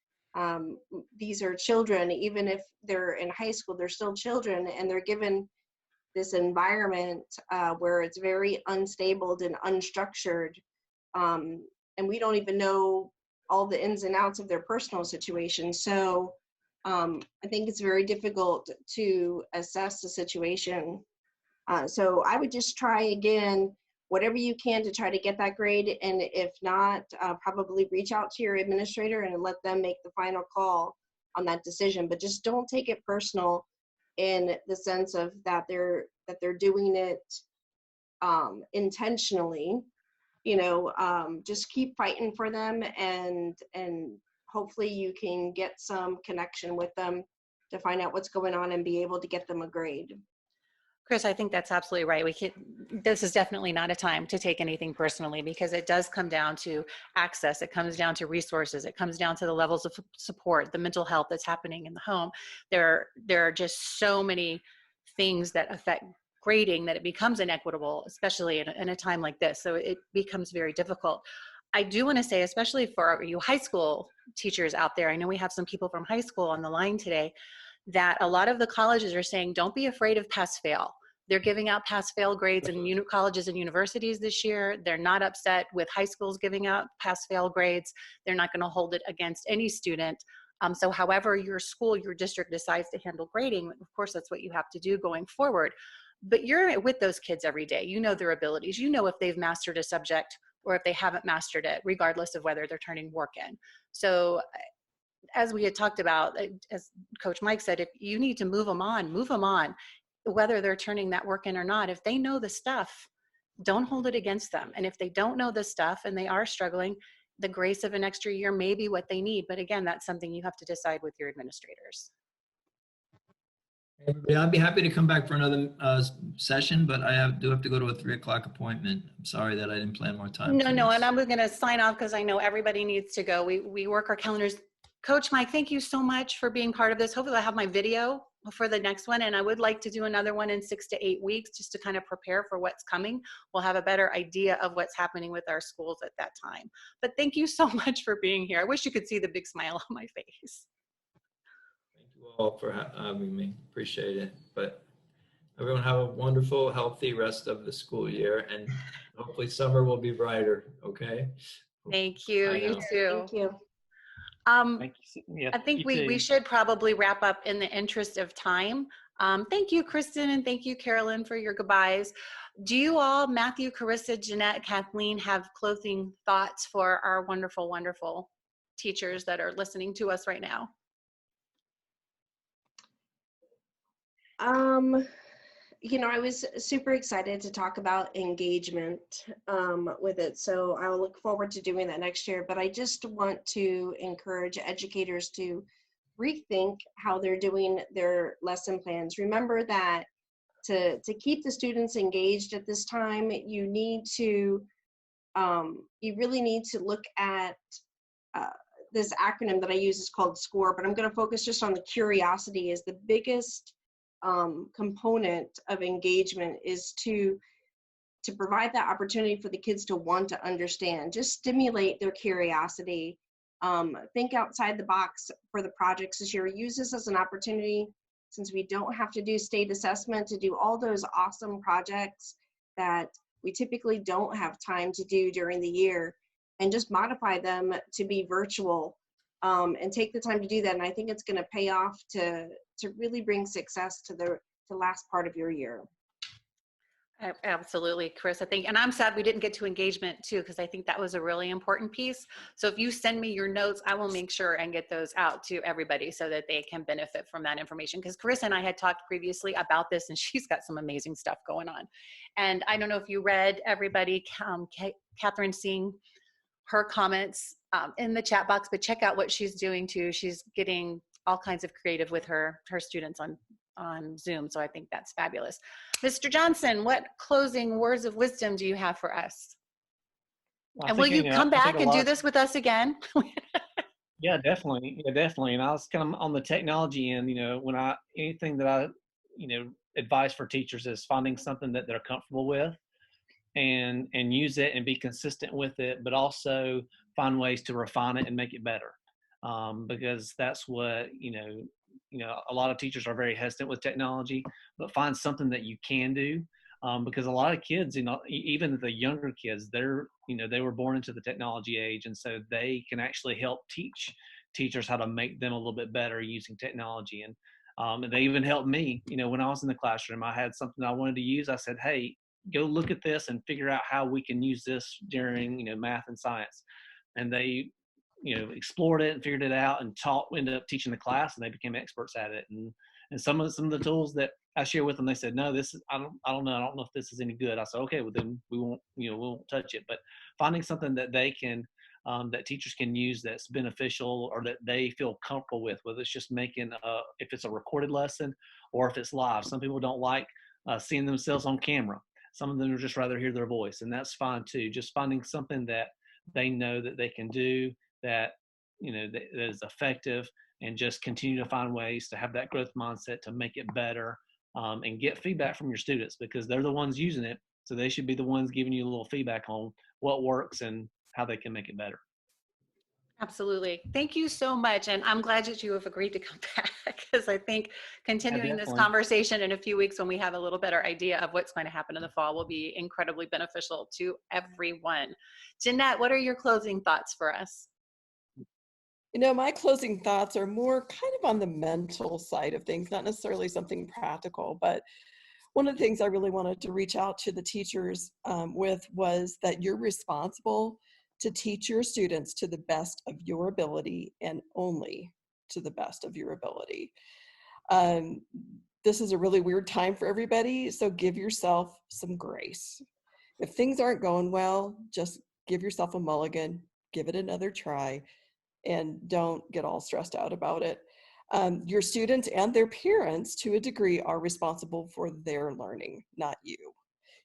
These are children. Even if they're in high school, they're still children, and they're given this environment where it's very unstable and unstructured, and we don't even know all the ins and outs of their personal situation. So I think it's very difficult to assess the situation. So I would just try again, whatever you can to try to get that grade. And if not, probably reach out to your administrator and let them make the final call on that decision. But just don't take it personal in the sense of that they're doing it intentionally. Just keep fighting for them, and hopefully you can get some connection with them to find out what's going on and be able to get them a grade. Chris, I think that's absolutely right. This is definitely not a time to take anything personally, because it does come down to access. It comes down to resources. It comes down to the levels of support, the mental health that's happening in the home. There are just so many things that affect grading that it becomes inequitable, especially in a time like this. So it becomes very difficult. I do want to say, especially for you high school teachers out there, I know we have some people from high school on the line today, that a lot of the colleges are saying, don't be afraid of pass-fail. They're giving out pass-fail grades in colleges and universities this year. They're not upset with high schools giving out pass-fail grades. They're not going to hold it against any student. So however your school, your district decides to handle grading, of course, that's what you have to do going forward. But you're with those kids every day. You know their abilities. You know if they've mastered a subject or if they haven't mastered it, regardless of whether they're turning work in. So as we had talked about, as Coach Mike said, if you need to move them on, whether they're turning that work in or not. If they know the stuff, don't hold it against them. And if they don't know the stuff and they are struggling, the grace of an extra year may be what they need. But again, that's something you have to decide with your administrators. I'd be happy to come back for another session, but I do have to go to a 3:00 appointment. I'm sorry that I didn't plan more time. No, and I'm going to sign off because I know everybody needs to go. We work our calendars. Coach Mike, thank you so much for being part of this. Hopefully I'll have my video for the next one, and I would like to do another one in 6 to 8 weeks just to kind of prepare for what's coming. We'll have a better idea of what's happening with our schools at that time. But thank you so much for being here. I wish you could see the big smile on my face. Thank you all for having me. Appreciate it. But everyone have a wonderful, healthy rest of the school year, and hopefully summer will be brighter. Okay. Thank you. You too. Thank you. Thank you. Yeah, I think we should probably wrap up in the interest of time. Thank you, Kristen, and thank you, Carolyn, for your goodbyes. Do you all, Matthew, Carissa, Jeannette, Kathleen, have closing thoughts for our wonderful, wonderful teachers that are listening to us right now? You know, I was super excited to talk about engagement with it, so I'll look forward to doing that next year. But I just want to encourage educators to rethink how they're doing their lesson plans. Remember that to keep the students engaged at this time, you need to, you really need to look at this acronym that I use is called SCORE, but I'm going to focus just on the curiosity as the biggest component of engagement is to provide that opportunity for the kids to want to understand. Just stimulate their curiosity. Think outside the box for the projects this year. Use this as an opportunity, since we don't have to do state assessment, to do all those awesome projects that we typically don't have time to do during the year, and just modify them to be virtual, and take the time to do that. And I think it's going to pay off to really bring success to the last part of your year. Absolutely, Chris. I think, and I'm sad we didn't get to engagement too, because I think that was a really important piece. So if you send me your notes, I will make sure and get those out to everybody so that they can benefit from that information. Because Carissa and I had talked previously about this, and she's got some amazing stuff going on. And I don't know if you read, everybody, Catherine seeing her comments in the chat box, but check out what she's doing too. She's getting all kinds of creative with her students on Zoom. So I think that's fabulous. Mr. Johnson, what closing words of wisdom do you have for us? Well, and will you come back and do this with us again? Yeah, definitely. Yeah, definitely. And I was kind of on the technology end, when anything that I, advise for teachers is finding something that they're comfortable with and use it and be consistent with it, but also find ways to refine it and make it better. Because that's what, a lot of teachers are very hesitant with technology, but find something that you can do. Because a lot of kids, even the younger kids, they were born into the technology age. And so they can actually help teach teachers how to make them a little bit better using technology. And they even helped me, when I was in the classroom, I had something I wanted to use. I said, hey, go look at this and figure out how we can use this during, math and science. And they, explored it and figured it out and ended up teaching the class, and they became experts at it. And some of the tools that I share with them, they said, no, this is, I don't know if this is any good. I said, okay, well then we won't touch it. But finding something that they can, that teachers can use that's beneficial or that they feel comfortable with, whether it's just making, if it's a recorded lesson or if it's live. Some people don't like seeing themselves on camera. Some of them would just rather hear their voice, and that's fine too. Just finding something that they know that they can do, that that is effective, and just continue to find ways to have that growth mindset to make it better, and get feedback from your students, because they're the ones using it. So they should be the ones giving you a little feedback on what works and how they can make it better. Absolutely. Thank you so much. And I'm glad that you have agreed to come back, because I think continuing this conversation in a few weeks when we have a little better idea of what's going to happen in the fall will be incredibly beneficial to everyone. Jeannette, what are your closing thoughts for us? My closing thoughts are more kind of on the mental side of things, not necessarily something practical, but one of the things I really wanted to reach out to the teachers with was that you're responsible to teach your students to the best of your ability and only to the best of your ability. This is a really weird time for everybody, so give yourself some grace. If things aren't going well, just give yourself a mulligan, give it another try, and don't get all stressed out about it. Your students and their parents, to a degree, are responsible for their learning, not you.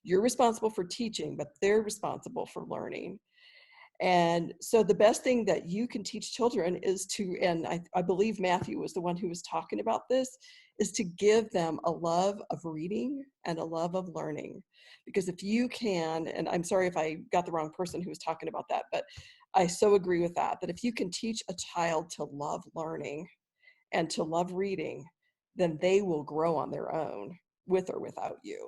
You're responsible for teaching, but they're responsible for learning. And so the best thing that you can teach children is to, and I believe Matthew was the one who was talking about this, is to give them a love of reading and a love of learning. Because if you can, and I'm sorry if I got the wrong person who was talking about that, but I so agree with that if you can teach a child to love learning and to love reading, then they will grow on their own, with or without you.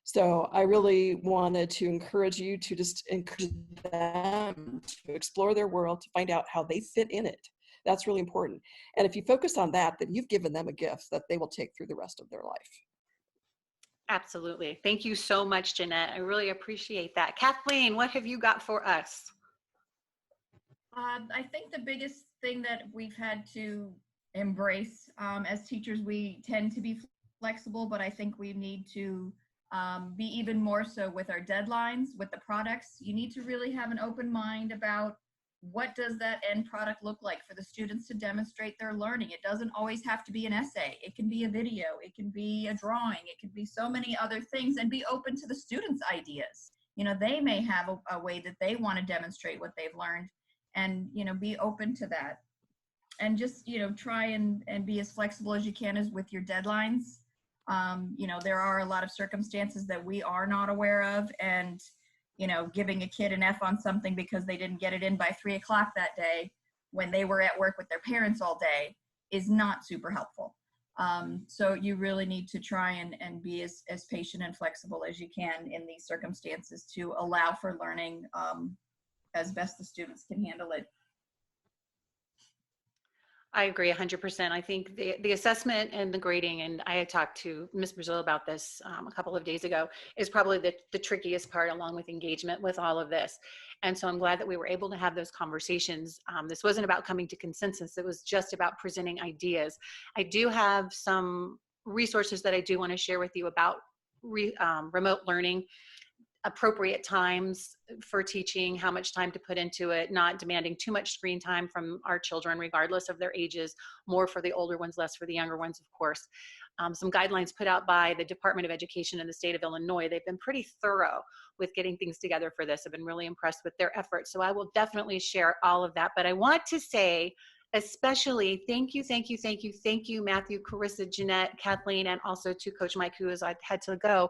So I really wanted to encourage you to just encourage them to explore their world, to find out how they fit in it. That's really important. And if you focus on that, then you've given them a gift that they will take through the rest of their life. Absolutely. Thank you so much, Jeannette. I really appreciate that. Kathleen, what have you got for us? I think the biggest thing that we've had to embrace as teachers, we tend to be flexible, but I think we need to be even more so with our deadlines, with the products. You need to really have an open mind about what does that end product look like for the students to demonstrate their learning. It doesn't always have to be an essay. It can be a video. It can be a drawing. It can be so many other things, and be open to the students' ideas. You know, they may have a way that they want to demonstrate what they've learned, and, you know, be open to that. And just, you know, try and be as flexible as you can as with your deadlines. You know, there are a lot of circumstances that we are not aware of, and, you know, giving a kid an F on something because they didn't get it in by 3 o'clock that day when they were at work with their parents all day is not super helpful. So you really need to try and be as patient and flexible as you can in these circumstances to allow for learning as best the students can handle it. I agree 100%. I think the assessment and the grading, and I had talked to Ms. Brazeal about this a couple of days ago, is probably the trickiest part, along with engagement with all of this. And so I'm glad that we were able to have those conversations. This wasn't about coming to consensus. It was just about presenting ideas. I do have some resources that I do want to share with you about remote learning, appropriate times for teaching, how much time to put into it, not demanding too much screen time from our children, regardless of their ages, more for the older ones, less for the younger ones, of course. Some guidelines put out by the Department of Education in the state of Illinois. They've been pretty thorough with getting things together for this. I've been really impressed with their efforts. So I will definitely share all of that. But I want to say, especially thank you, Matthew, Carissa, Jeannette, Kathleen, and also to Coach Mike, who has had to go,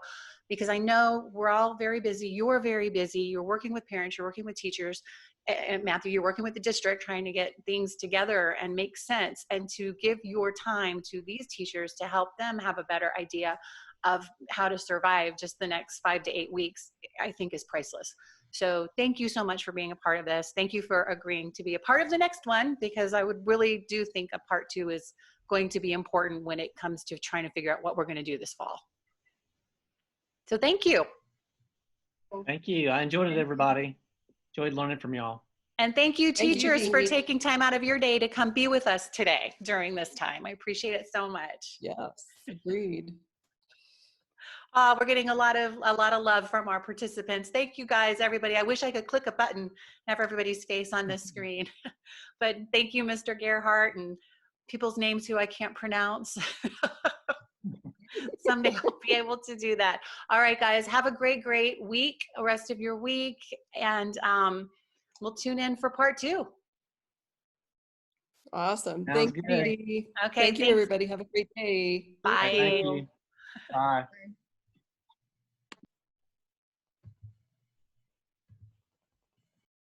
because I know we're all very busy. You're very busy. You're working with parents, you're working with teachers, and Matthew, you're working with the district, trying to get things together and make sense, and to give your time to these teachers to help them have a better idea of how to survive just the next 5 to 8 weeks, I think is priceless. So thank you so much for being a part of this. Thank you for agreeing to be a part of the next one, because I would really do think a part 2 is going to be important when it comes to trying to figure out what we're going to do this fall. So thank you. Thank you. I enjoyed it, everybody. Enjoyed learning from y'all. And thank you, teachers, Thank for you. taking time out of your day to come be with us today during this time. I appreciate it so much. Yes, agreed. We're getting a lot of love from our participants. Thank you guys, everybody. I wish I could click a button and have everybody's face on this screen. But thank you, Mr. Gerhardt, and people's names who I can't pronounce. Someday I'll be able to do that. All right, guys, have a great week, rest of your week, and we'll tune in for part 2. Awesome. Sounds Thank you, good. Dee. Okay, Thank you, thanks. everybody. Have a great day. Bye. Thank you. Bye.